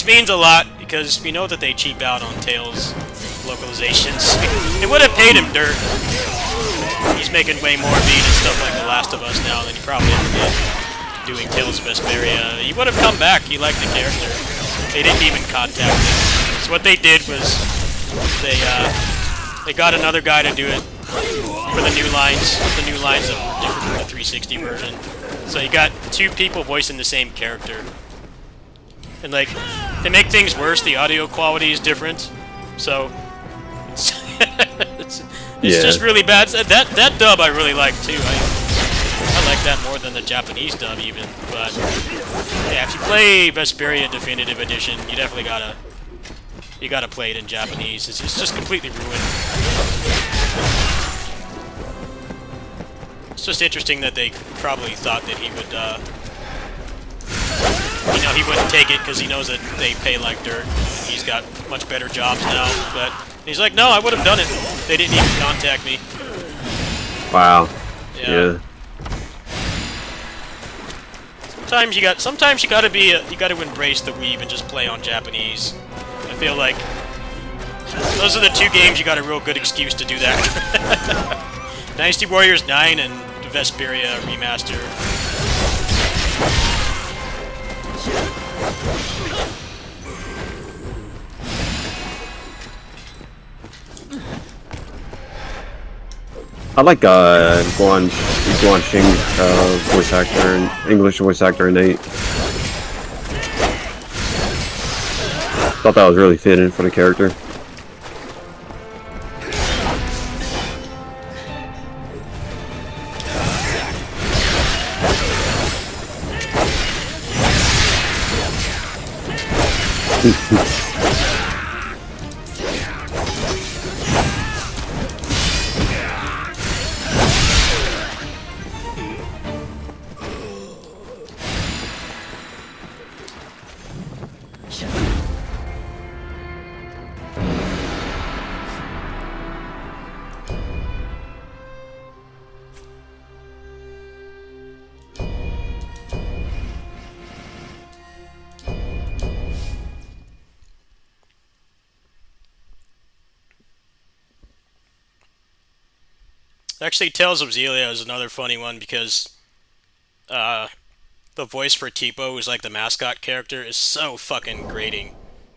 means a lot because we know that they cheap out on Tales localizations. It would have paid him dirt. He's making way more beat and stuff like The Last of Us now than he probably ever did doing Tales of Vesperia. He would have come back. He liked the character. They didn't even contact him. So what they did was they got another guy to do it for the new lines. The new lines that were different from the 360 version. So you got 2 people voicing the same character. And like, to make things worse, the audio quality is different. So it's just really bad. That dub I really like too. I like that more than the Japanese dub even. But yeah, if you play Vesperia Definitive Edition, you definitely gotta play it in Japanese. It's just completely ruined. It's just interesting that they probably thought that he would, you know, he wouldn't take it because he knows that they pay like dirt. He's got much better jobs now, but he's like, no, I would have done it. They didn't even contact me. Wow. Yeah. Sometimes you gotta embrace the weeb and just play on Japanese. I feel like those are the 2 games you got a real good excuse to do that. Dynasty Warriors 9 and Vesperia Remaster. I like Guan Xing voice actor and English voice actor in 8. Thought that was really fitting for the character. Actually, Tales of Xillia is another funny one because the voice for Tipo, who's like the mascot character, is so fucking grating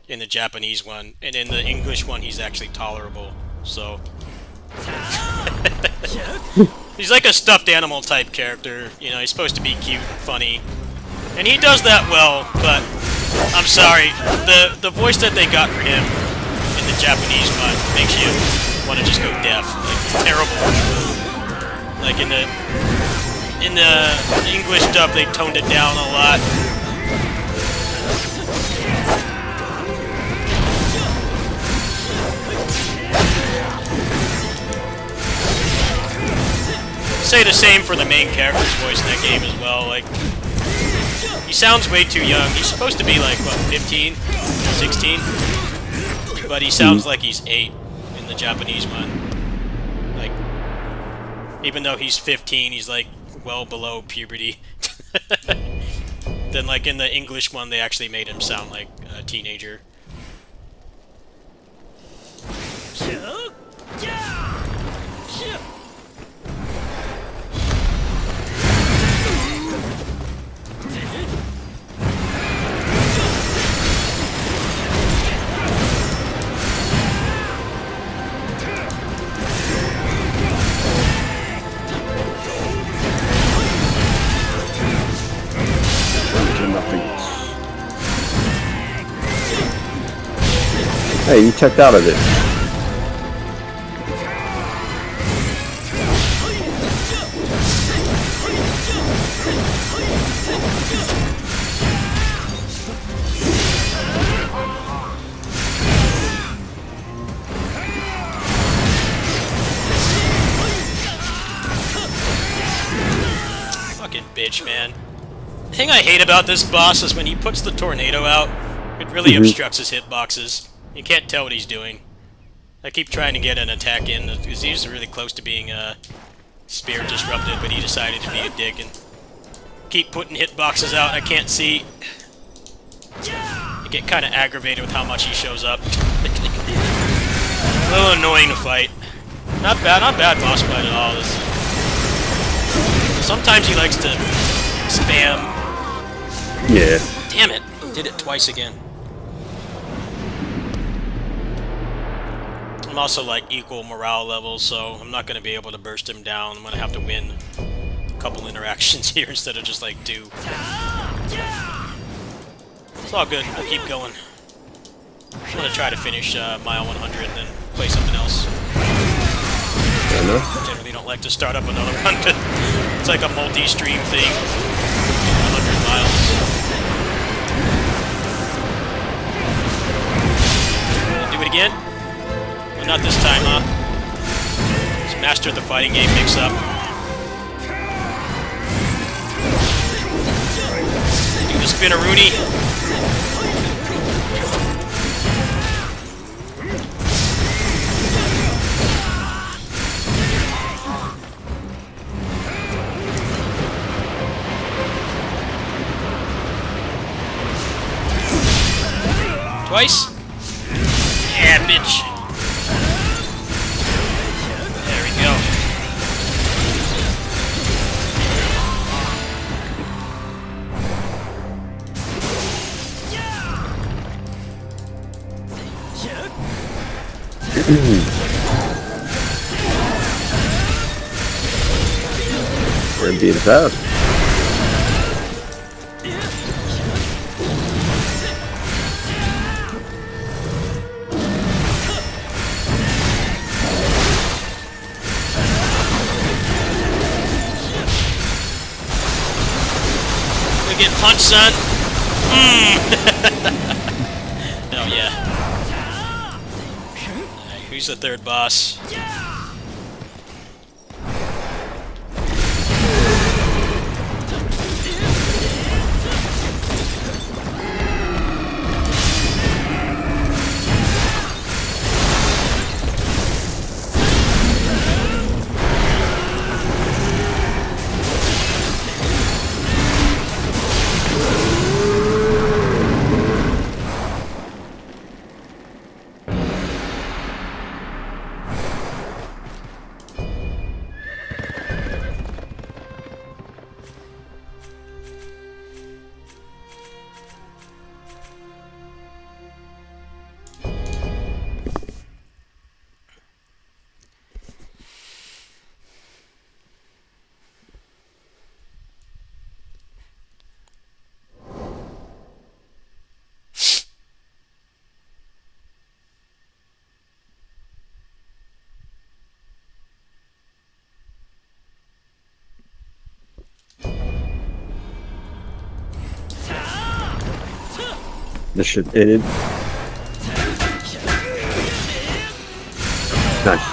in the Japanese one, and in the English one, he's actually tolerable. So he's like a stuffed animal type character. You know, he's supposed to be cute and funny, and he does that well. But I'm sorry, the voice that they got for him in the Japanese one makes you want to just go deaf. Like, it's terrible. Like in the English dub, they toned it down a lot. Say the same for the main character's voice in that game as well. Like, he sounds way too young. He's supposed to be like, what, 15, 16? But he sounds like he's 8 in the Japanese one. Like, even though he's 15, he's like well below puberty. Then like in the English one, they actually made him sound like a teenager. Hey, you checked out of it. Fucking bitch, man. The thing I hate about this boss is when he puts the tornado out, it really obstructs his hitboxes. You can't tell what he's doing. I keep trying to get an attack in, because he's really close to being spear disrupted, but he decided to be a dick and keep putting hitboxes out. I can't see. I get kind of aggravated with how much he shows up. A little annoying to fight. Not bad boss fight at all. Sometimes he likes to spam. Yeah. Damn it! Did it twice again. I'm also like equal morale levels, so I'm not going to be able to burst him down. I'm going to have to win a couple interactions here instead of just like 2. It's all good. We'll keep going. I'm going to try to finish mile 100 and then play something else. Fair enough. Generally don't like to start up another one, but it's like a multi-stream thing. 100 miles. We'll do it again? But not this time, huh? Let's master the fighting game mix-up. Do the spinneroonie. Twice? Yeah, bitch. There we go. We're being fast. Get punched, son. Yeah. Alright, who's the third boss? This should end. Nice.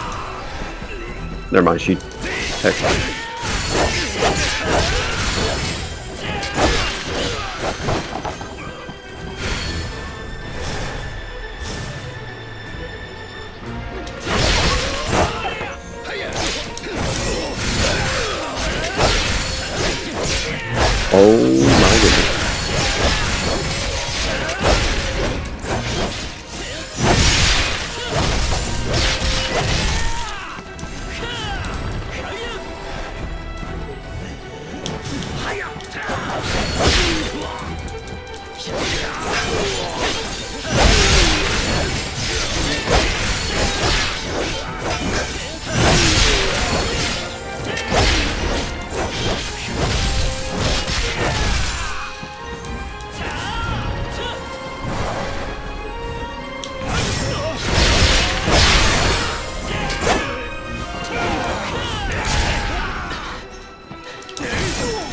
Never mind, she tech. Oh my goodness.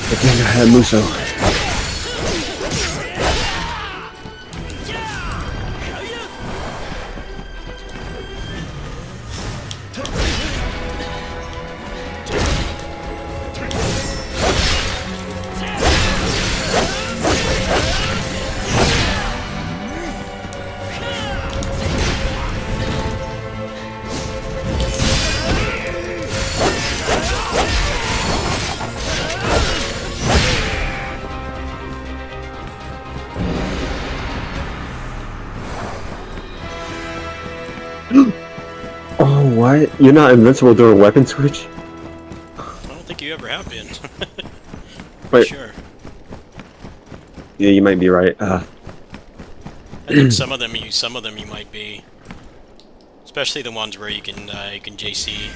Again, I had Muso. Oh, what? You're not invincible during weapon switch? I don't think you ever have been. Wait. Sure. Yeah, you might be right. I think some of them you might be. Especially the ones where you can JC.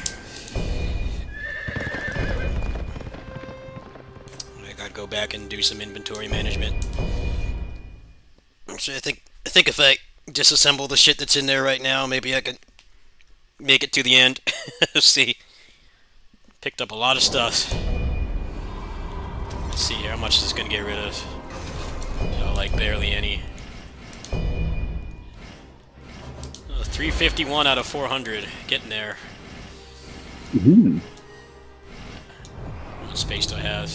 I gotta go back and do some inventory management. Actually, I think if I disassemble the shit that's in there right now, maybe I could make it to the end. See, picked up a lot of stuff. Let's see here, how much is this gonna get rid of? Oh, like barely any. 351 out of 400, getting there. Mm-hmm. What space do I have?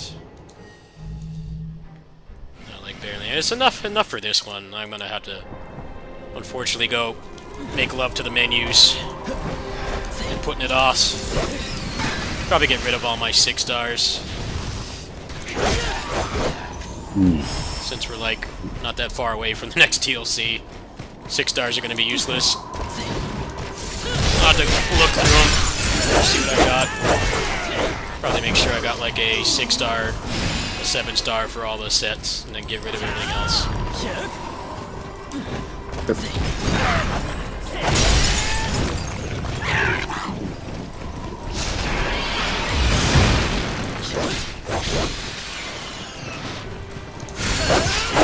Like barely. It's enough for this one. I'm gonna have to, unfortunately, go make love to the menus and putting it off. Probably get rid of all my 6 stars. Since we're like not that far away from the next DLC, 6 stars are gonna be useless. I'll have to look through them, see what I got. Probably make sure I got like a 6 star, a 7 star for all the sets, and then get rid of everything else.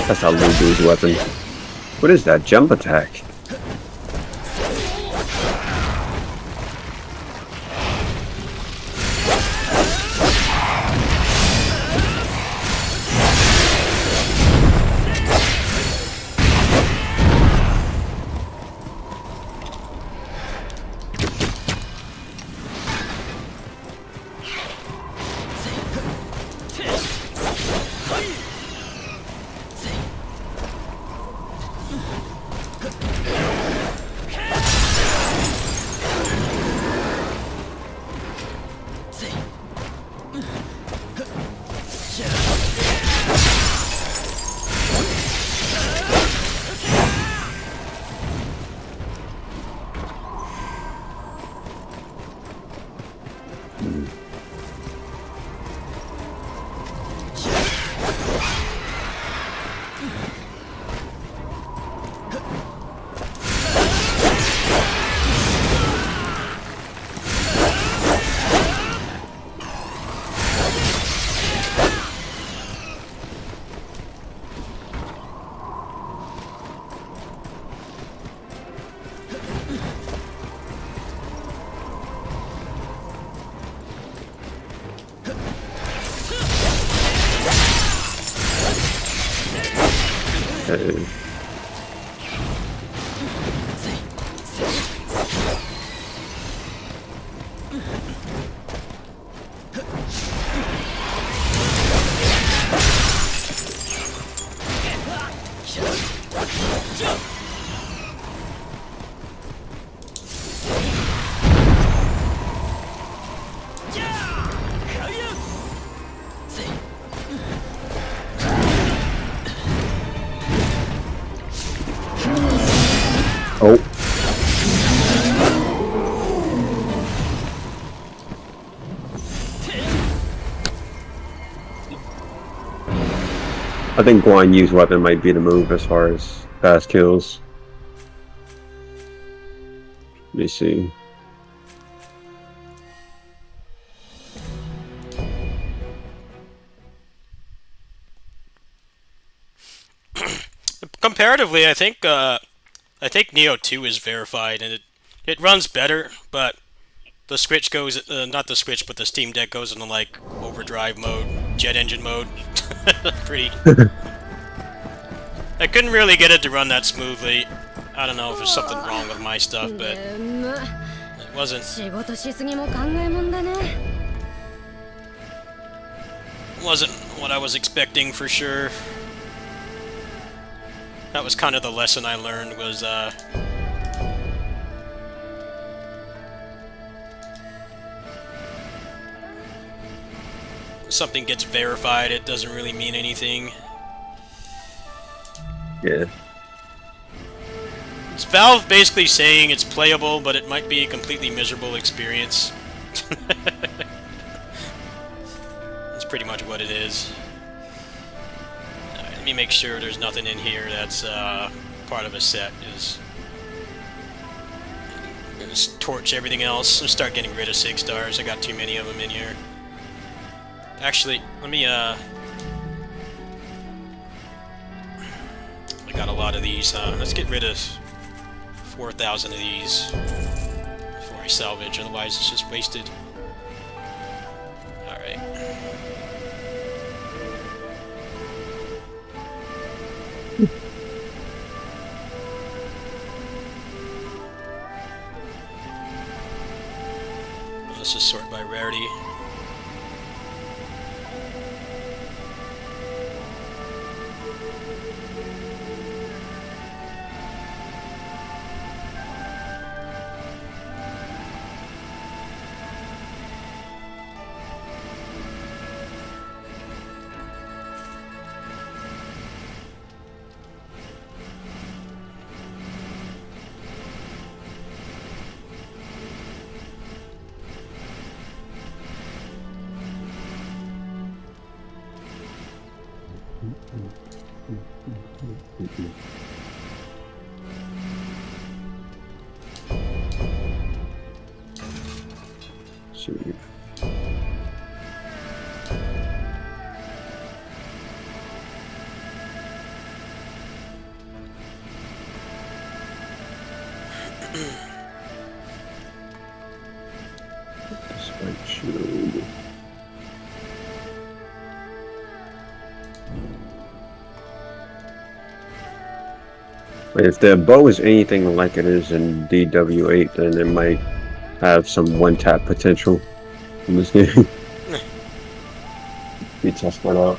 That's how Lubu's weapon. What is that? Jump attack? Okay. Oh. I think Guan Yu's weapon might be the move as far as fast kills. Let me see. Comparatively, I think Neo 2 is verified, and it runs better, but the Switch goes, not the Switch, but the Steam Deck goes into like overdrive mode, jet engine mode. Pretty. I couldn't really get it to run that smoothly. I don't know if there's something wrong with my stuff, but it wasn't what I was expecting for sure. That was kind of the lesson I learned, was something gets verified, it doesn't really mean anything. Yeah. It's Valve basically saying it's playable, but it might be a completely miserable experience. That's pretty much what it is. Let me make sure there's nothing in here that's part of a set. Just torch everything else and start getting rid of 6 stars. I got too many of them in here. Actually, let me I got a lot of these. Let's get rid of 4,000 of these before I salvage, otherwise it's just wasted. Alright. Let's just sort by rarity. See. Despite shield. If the bow is anything like it is in DW8, then it might have some one-tap potential in this game. We test that out.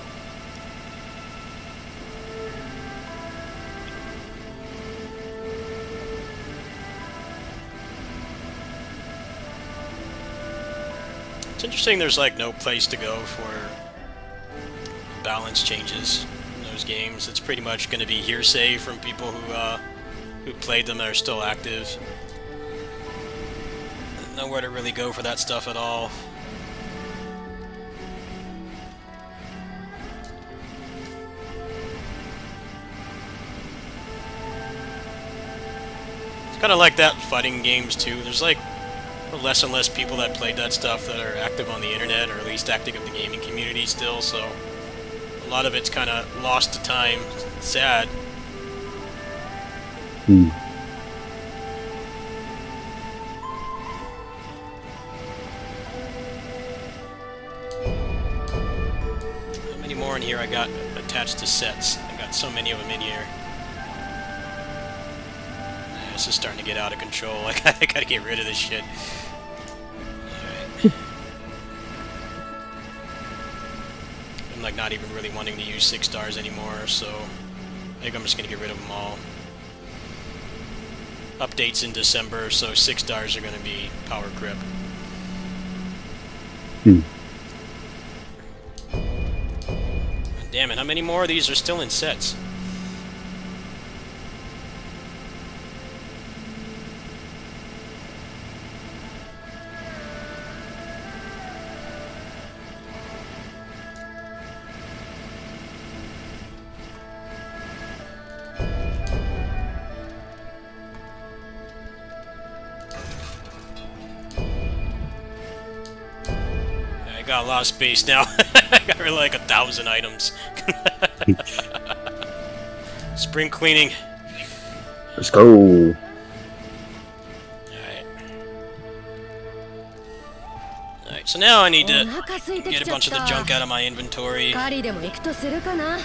It's interesting there's like no place to go for balance changes in those games. It's pretty much going to be hearsay from people who played them that are still active. Nowhere to really go for that stuff at all. Kind of like that fighting games too. There's like less and less people that played that stuff that are active on the internet, or at least active in the gaming community still, so a lot of it's kind of lost to time. It's sad. Hmm. How many more in here I got attached to sets? I got so many of them in here. This is starting to get out of control. I gotta get rid of this shit. Alright. I'm like not even really wanting to use 6 stars anymore, so I think I'm just gonna get rid of them all. Updates in December, so 6 stars are gonna be power grip. Damn it, how many more of these are still in sets? I got a lot of space now. I got really like 1,000 items. Spring cleaning. Let's go. Alright. Alright, so now I need to get a bunch of the junk out of my inventory. 狩りでも行くとするかな。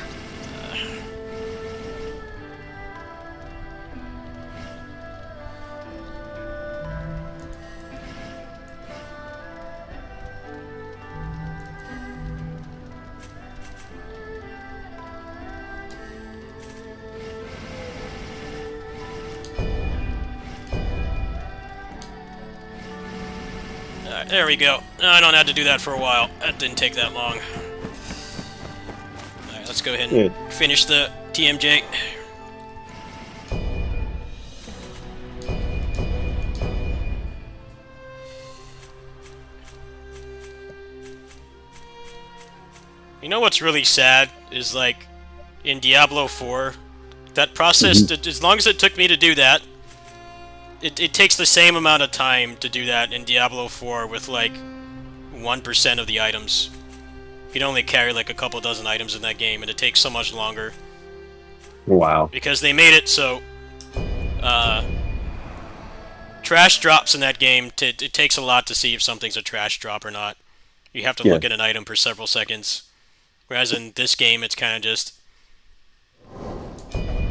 Alright, there we go. I don't have to do that for a while. That didn't take that long. Alright, let's go ahead and finish the TMJ. You know what's really sad is, like, in Diablo 4, that process, as long as it took me to do that, it takes the same amount of time to do that in Diablo 4 with, like, 1% of the items. You can only carry, like, a couple dozen items in that game, and it takes so much longer. Wow. Because they made it so, trash drops in that game, it takes a lot to see if something's a trash drop or not. You have to look at an item for several seconds. Whereas in this game, it's kind of just...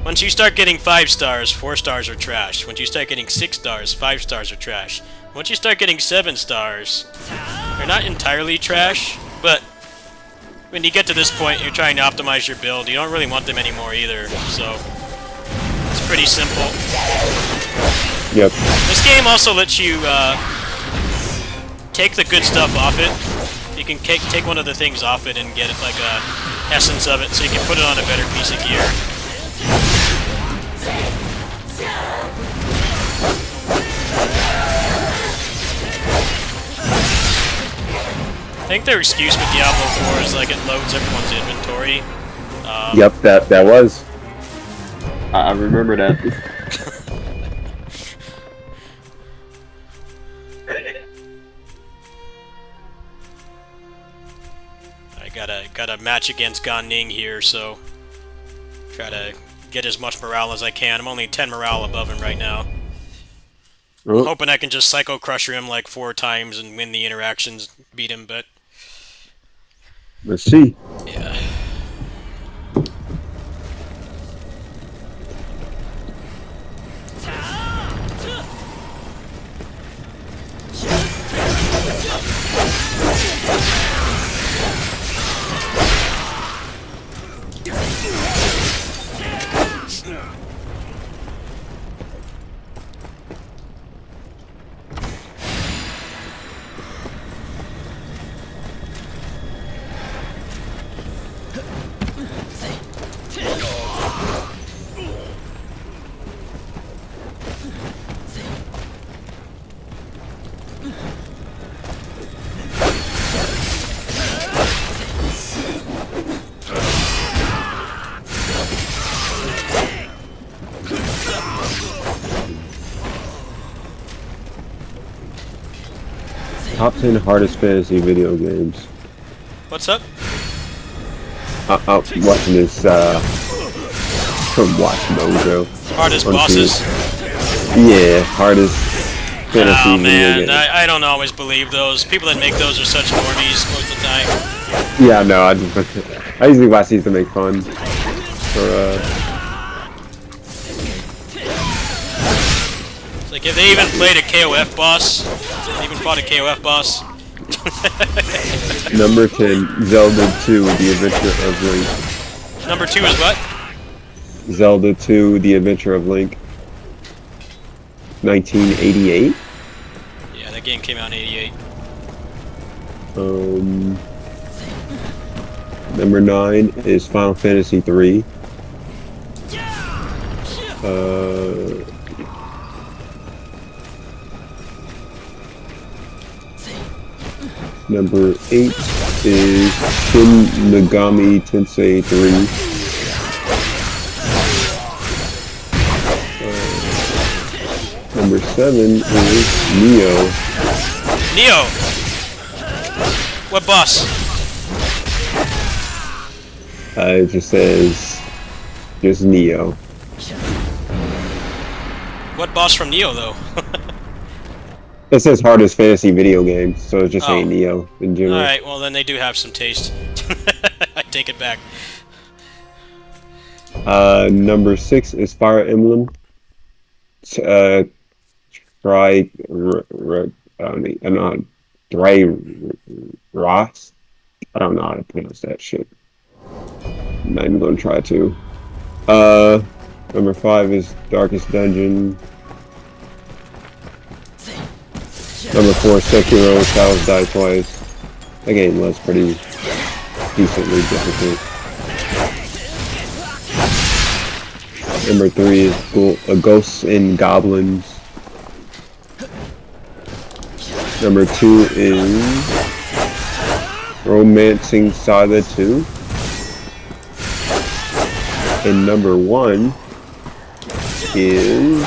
Once you start getting 5 stars, 4 stars are trash. Once you start getting 6 stars, 5 stars are trash. Once you start getting 7 stars, they're not entirely trash, but when you get to this point, you're trying to optimize your build. You don't really want them anymore either, so it's pretty simple. Yep. This game also lets you take the good stuff off it. You can take one of the things off it and get it like a essence of it, so you can put it on a better piece of gear. I think their excuse with Diablo 4 is like it loads everyone's inventory. Yep, that was. I remember that. I got a match against Gan Ning here, so try to get as much morale as I can. I'm only 10 morale above him right now. Oh. I'm hoping I can just Psycho Crusher him like 4 times and win the interactions, beat him, but Let's see. yeah. Top 10 hardest fantasy video games. What's up? I'm watching this from Watch Mojo. Hardest on bosses? Yeah, hardest fantasy Oh video man, games. I don't always believe those. People that make those are such normies most of the time. Yeah, no, I usually watch these to make fun. For It's like if they even played a KOF boss, they even fought a KOF boss. number 10, Zelda 2: The Adventure of Link. Number 2 is what? Zelda 2: The Adventure of Link. 1988. Yeah, that game came out in '88. Number 9 is Final Fantasy 3. Number 8 is Shin Megami Tensei 3. Number 7 is Neo. Neo! What boss? It just says just Neo. What boss from Neo, though? It says hardest fantasy video game, so it's just saying Oh. Neo in general. Alright, well then they do have some taste. I take it back. Number 6 is Fire Emblem. I don't know. Ross. I don't know how to pronounce that shit. I'm not even gonna try to. Number 5 is Darkest Dungeon. Number 4, Sekiro: Shadows Die Twice. That game was pretty decently difficult. Number 3 is Ghosts and Goblins. Number 2 is Romancing Saga 2. And number 1 is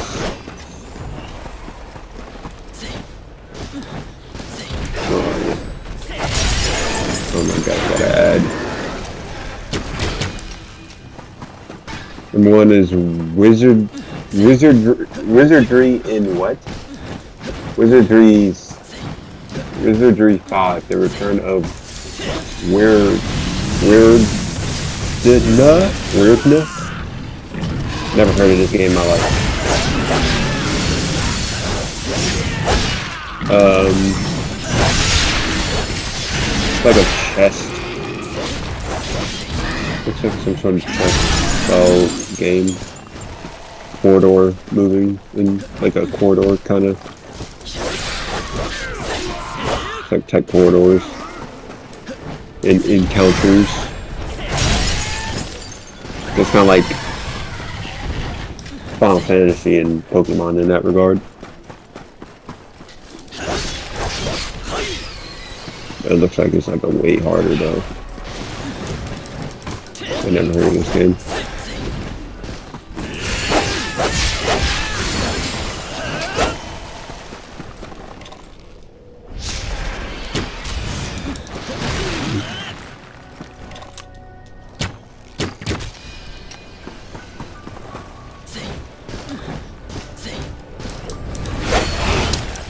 oh my god, I gotta add. Number 1 is Wizardry in what? Wizardry 5, The Return of Weirdness? Never heard of this game in my life. It's like a chest. Looks like some sort of chest style game. Corridor moving in like a corridor kind of. It's like tech corridors and encounters. It's kind of like Final Fantasy and Pokemon in that regard. It looks like it's like a way harder though. I never heard of this game.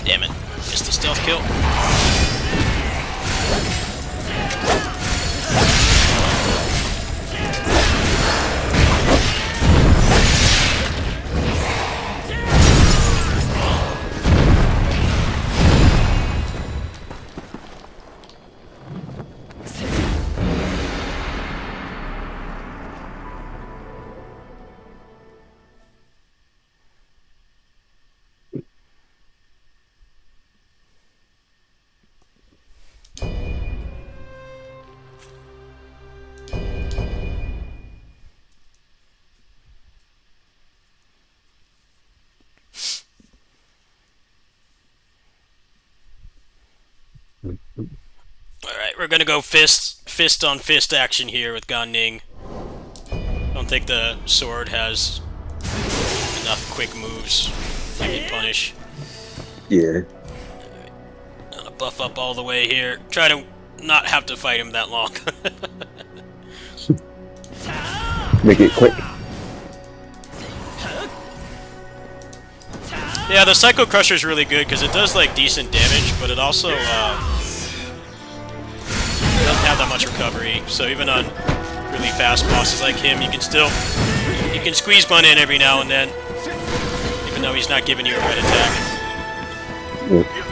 Damn it. Missed the stealth kill. Alright, we're gonna go fist on fist action here with Gan Ning. I don't think the sword has enough quick moves to get punish. Yeah. I'm gonna buff up all the way here. Try to not have to fight him that long. Make it quick. Yeah, the Psycho Crusher is really good because it does like decent damage, but it also doesn't have that much recovery. So even on really fast bosses like him, you can squeeze one in every now and then, even though he's not giving you a red attack. Yeah.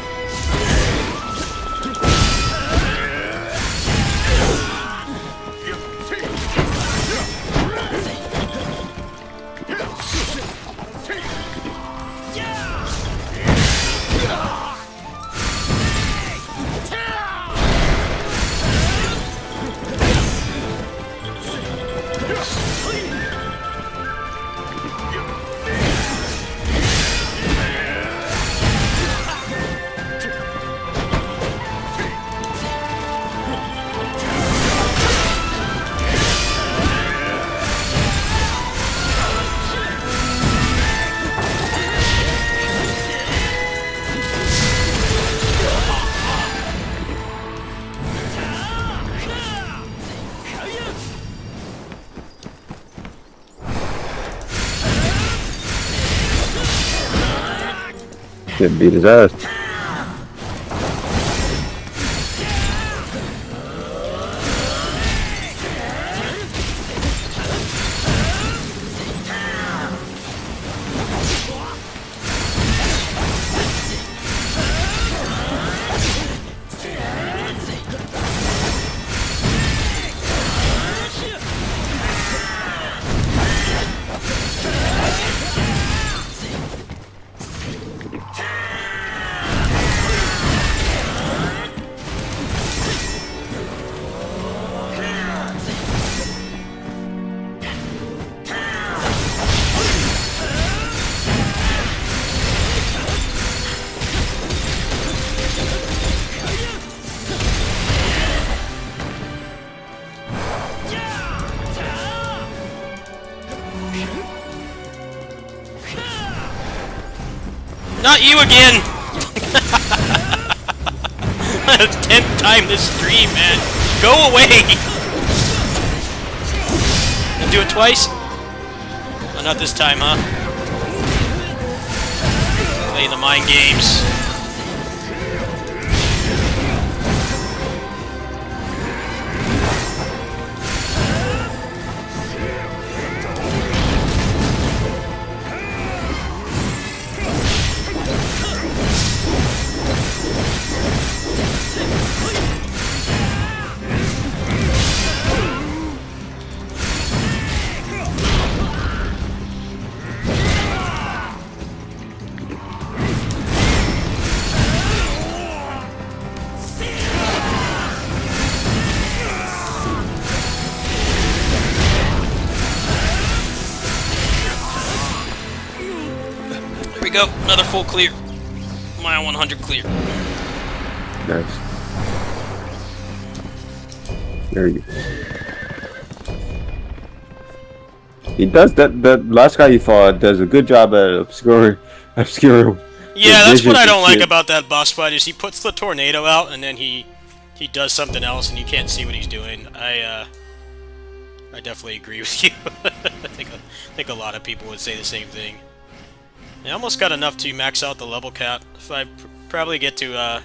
Should beat his ass. Not you again! 10th time this stream, man. Go away! And do it twice? Oh, not this time, huh? Playing the mind games. There we go, another full clear. Mile 100 clear. Nice. There you go. He does that. That last guy you fought does a good job at obscuring. Yeah, that's what I don't like shit. about that boss fight is he puts the tornado out and then he does something else and you can't see what he's doing. I definitely agree with you. I think a lot of people would say the same thing. I almost got enough to max out the level cap. If I probably get to the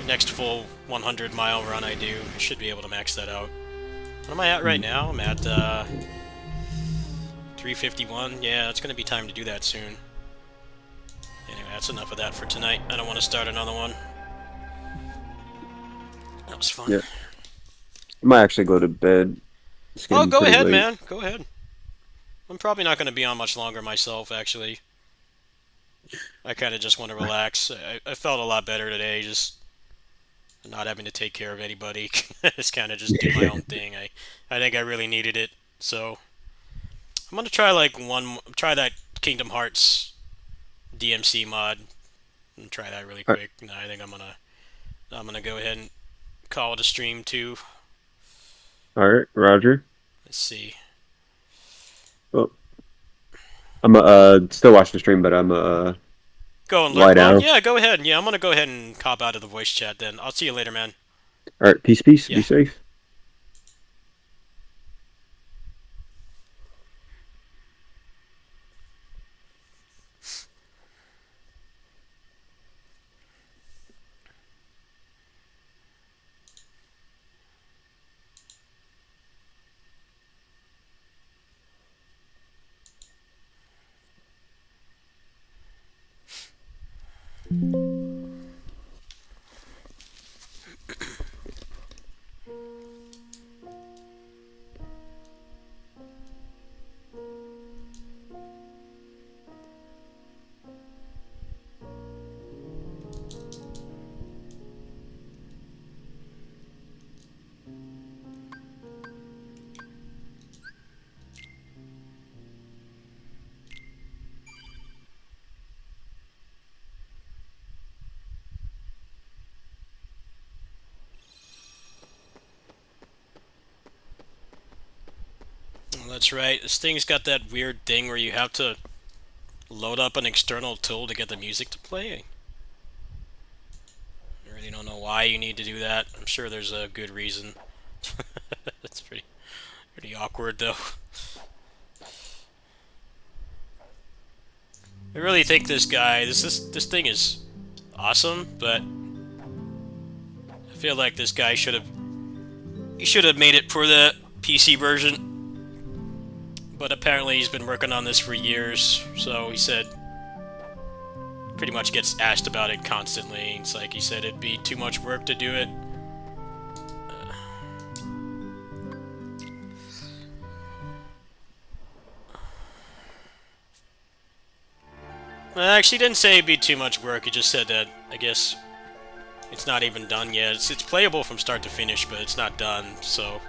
next full 100 mile run I do, I should be able to max that out. What am I at right now? I'm at 351. Yeah, it's going to be time to do that soon. Anyway, that's enough of that for tonight. I don't want to start another one. That was fun. Yeah. I might actually go to bed. It's Oh, getting go pretty ahead, late. man. Go ahead. I'm probably not going to be on much longer myself, actually. I kind of just want to relax. I felt a lot better today, just not having to take care of anybody. Just kind of just do my own thing. I think I really needed it. So I'm gonna try try that Kingdom Hearts DMC mod and try that really quick. And I think I'm gonna go ahead and call it a stream too. All right, Roger. Let's see. Well, I'm still watching the stream, but I'm Go and lie lurk mode? down. Yeah, go ahead. Yeah, I'm gonna go ahead and cop out of the voice chat then. I'll see you later, man. All right, peace. Yeah. Be safe. Well, that's right. This thing's got that weird thing where you have to load up an external tool to get the music to play. I really don't know why you need to do that. I'm sure there's a good reason. That's pretty awkward though. I really think this guy, this thing is awesome, but I feel like this guy should have made it for the PC version. But apparently he's been working on this for years, so he said pretty much gets asked about it constantly. It's like he said it'd be too much work to do it. Actually, he didn't say it'd be too much work. He just said that, I guess, it's not even done yet. It's playable from start to finish, but it's not done, so...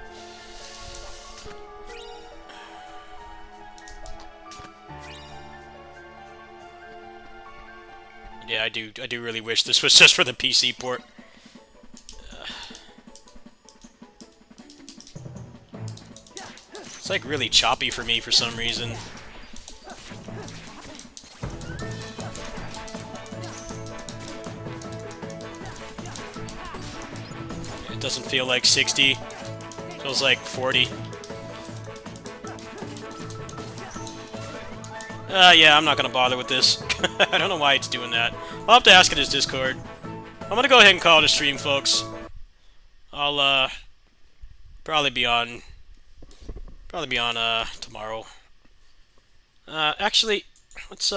Yeah, I do really wish this was just for the PC port. It's like really choppy for me for some reason. It doesn't feel like 60. It feels like 40. Yeah, I'm not gonna bother with this. I don't know why it's doing that. I'll have to ask it his Discord. I'm gonna go ahead and call it a stream, folks. I'll, probably be on tomorrow. Actually, let's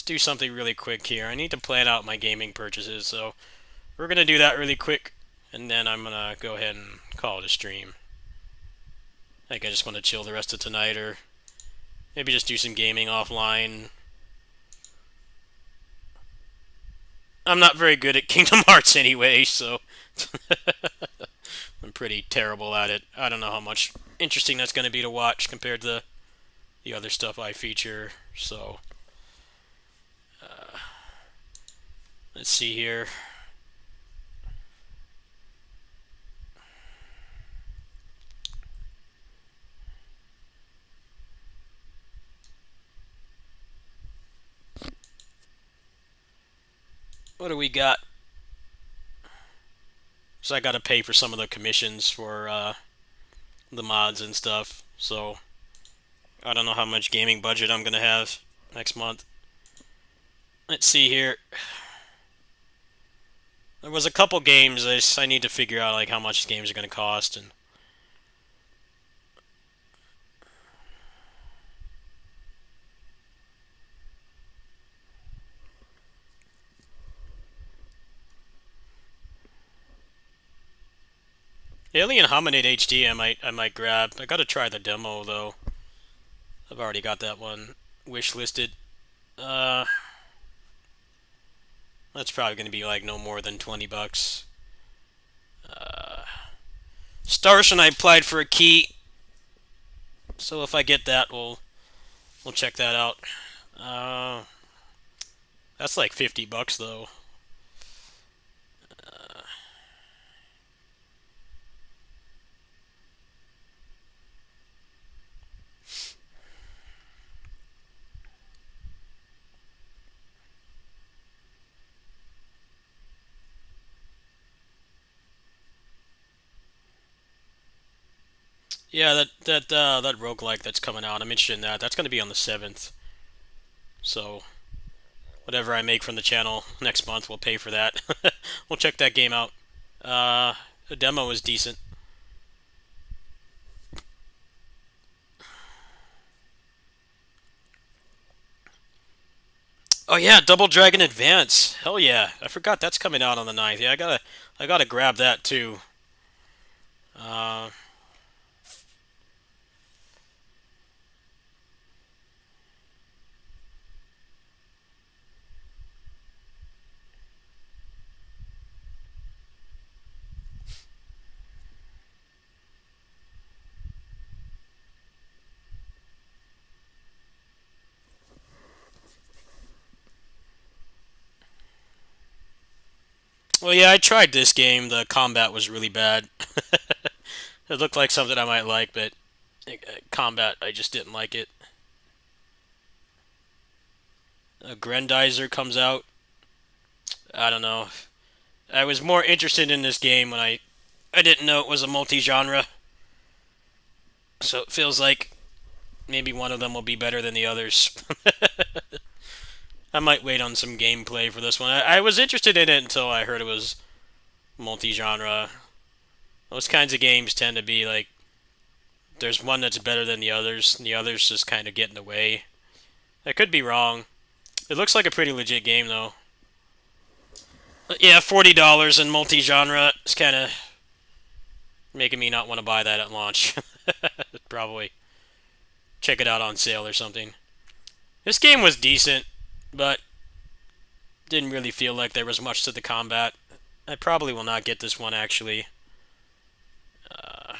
do something really quick here. I need to plan out my gaming purchases, so we're gonna do that really quick, and then I'm gonna go ahead and call it a stream. I think I just want to chill the rest of tonight, or maybe just do some gaming offline. I'm not very good at Kingdom Hearts anyway, so I'm pretty terrible at it. I don't know how much interesting that's going to be to watch compared to the other stuff I feature, so... let's see here. What do we got? So I gotta pay for some of the commissions for the mods and stuff, so I don't know how much gaming budget I'm gonna have next month. Let's see here. There was a couple games I need to figure out like how much games are gonna cost, and Alien Hominid HD I might grab. I gotta try the demo though. I've already got that one wish listed. That's probably gonna be like no more than 20 bucks. Starson, I applied for a key, so if I get that, we'll check that out. That's like 50 bucks though. Yeah, that roguelike that's coming out, I'm interested in that. That's going to be on the 7th. So, whatever I make from the channel next month, we'll pay for that. We'll check that game out. Uh, the demo is decent. Oh yeah, Double Dragon Advance. Hell yeah. I forgot that's coming out on the 9th. Yeah, I gotta grab that too. Uh, well, yeah, I tried this game. The combat was really bad. It looked like something I might like, but combat, I just didn't like it. Grendizer comes out. I don't know. I was more interested in this game when I didn't know it was a multi-genre. So it feels like maybe one of them will be better than the others. I might wait on some gameplay for this one. I was interested in it until I heard it was multi-genre. Those kinds of games tend to be like there's one that's better than the others, and the others just kind of get in the way. I could be wrong. It looks like a pretty legit game though. Yeah, $40 in multi-genre is kind of making me not want to buy that at launch. Probably check it out on sale or something. This game was decent, but didn't really feel like there was much to the combat. I probably will not get this one actually. Uh,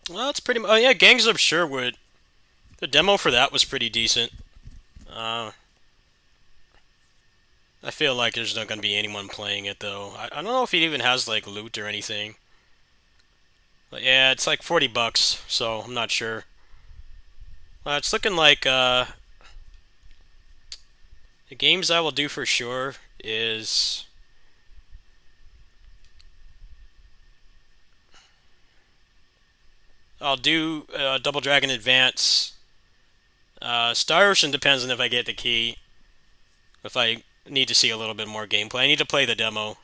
well, that's pretty much. Oh yeah, Gangs of Sherwood. The demo for that was pretty decent. Uh, I feel like there's not going to be anyone playing it though. I don't know if it even has like loot or anything. But yeah, it's like $40, so I'm not sure. It's looking like the games I will do for sure is I'll do Double Dragon Advance. Star Ocean depends on if I get the key. If I need to see a little bit more gameplay, I need to play the demo.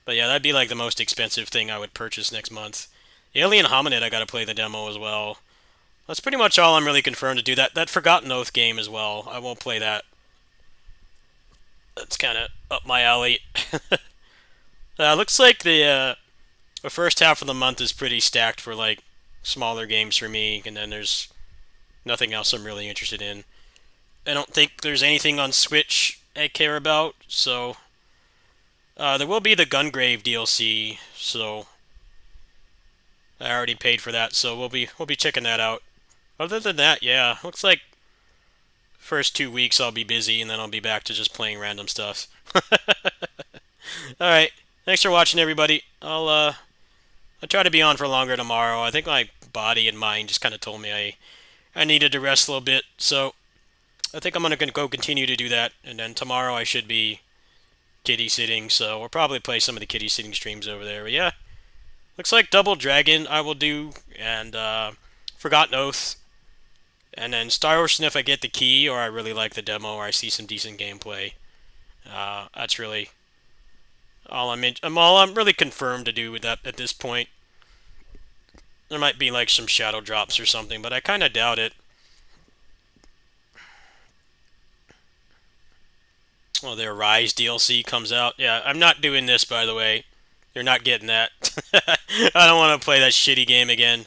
But yeah, that'd be like the most expensive thing I would purchase next month. Alien Hominid, I gotta play the demo as well. That's pretty much all I'm really confirmed to do. That Forgotten Oath game as well. I won't play that. That's kind of up my alley. Looks like the first half of the month is pretty stacked for like smaller games for me, and then there's nothing else I'm really interested in. I don't think there's anything on Switch I care about, so there will be the Gungrave DLC, so I already paid for that, so we'll be checking that out. Other than that, yeah, looks like first 2 weeks I'll be busy, and then I'll be back to just playing random stuff. All right, thanks for watching, everybody. I'll try to be on for longer tomorrow. I think my body and mind just kind of told me I needed to rest a little bit, so I think I'm gonna go continue to do that, and then tomorrow I should be kitty sitting, so we'll probably play some of the kitty sitting streams over there. But yeah, looks like Double Dragon I will do, and Forgotten Oath, and then Star Ocean if I get the key, or I really like the demo, or I see some decent gameplay. That's really all I'm really confirmed to do with that at this point. There might be like some shadow drops or something, but I kind of doubt it. Oh, their Rise DLC comes out. Yeah, I'm not doing this, by the way. You're not getting that. I don't want to play that shitty game again.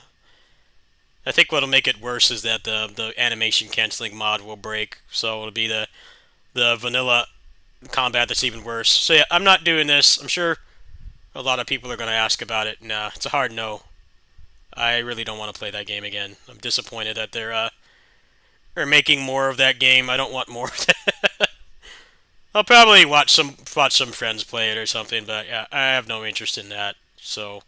I think what'll make it worse is that the animation canceling mod will break, so it'll be the vanilla combat that's even worse. So yeah, I'm not doing this. I'm sure a lot of people are going to ask about it. Nah, it's a hard no. I really don't want to play that game again. I'm disappointed that they're making more of that game. I don't want more of that. I'll probably watch some friends play it or something, but yeah, I have no interest in that. So,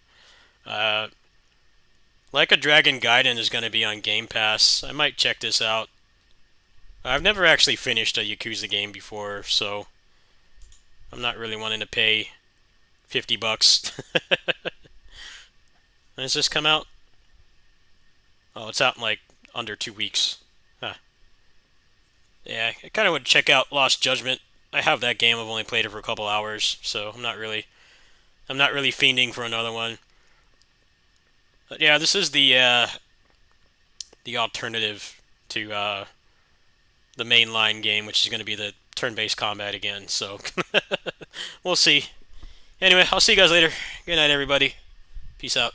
Like a Dragon Gaiden is going to be on Game Pass. I might check this out. I've never actually finished a Yakuza game before, so I'm not really wanting to pay $50. When does this come out? Oh, it's out in like under 2 weeks. Huh. Yeah, I kind of would check out Lost Judgment. I have that game. I've only played it for a couple hours, so I'm not really fiending for another one. But yeah, this is the alternative to the mainline game, which is going to be the turn-based combat again. So we'll see. Anyway, I'll see you guys later. Good night, everybody. Peace out.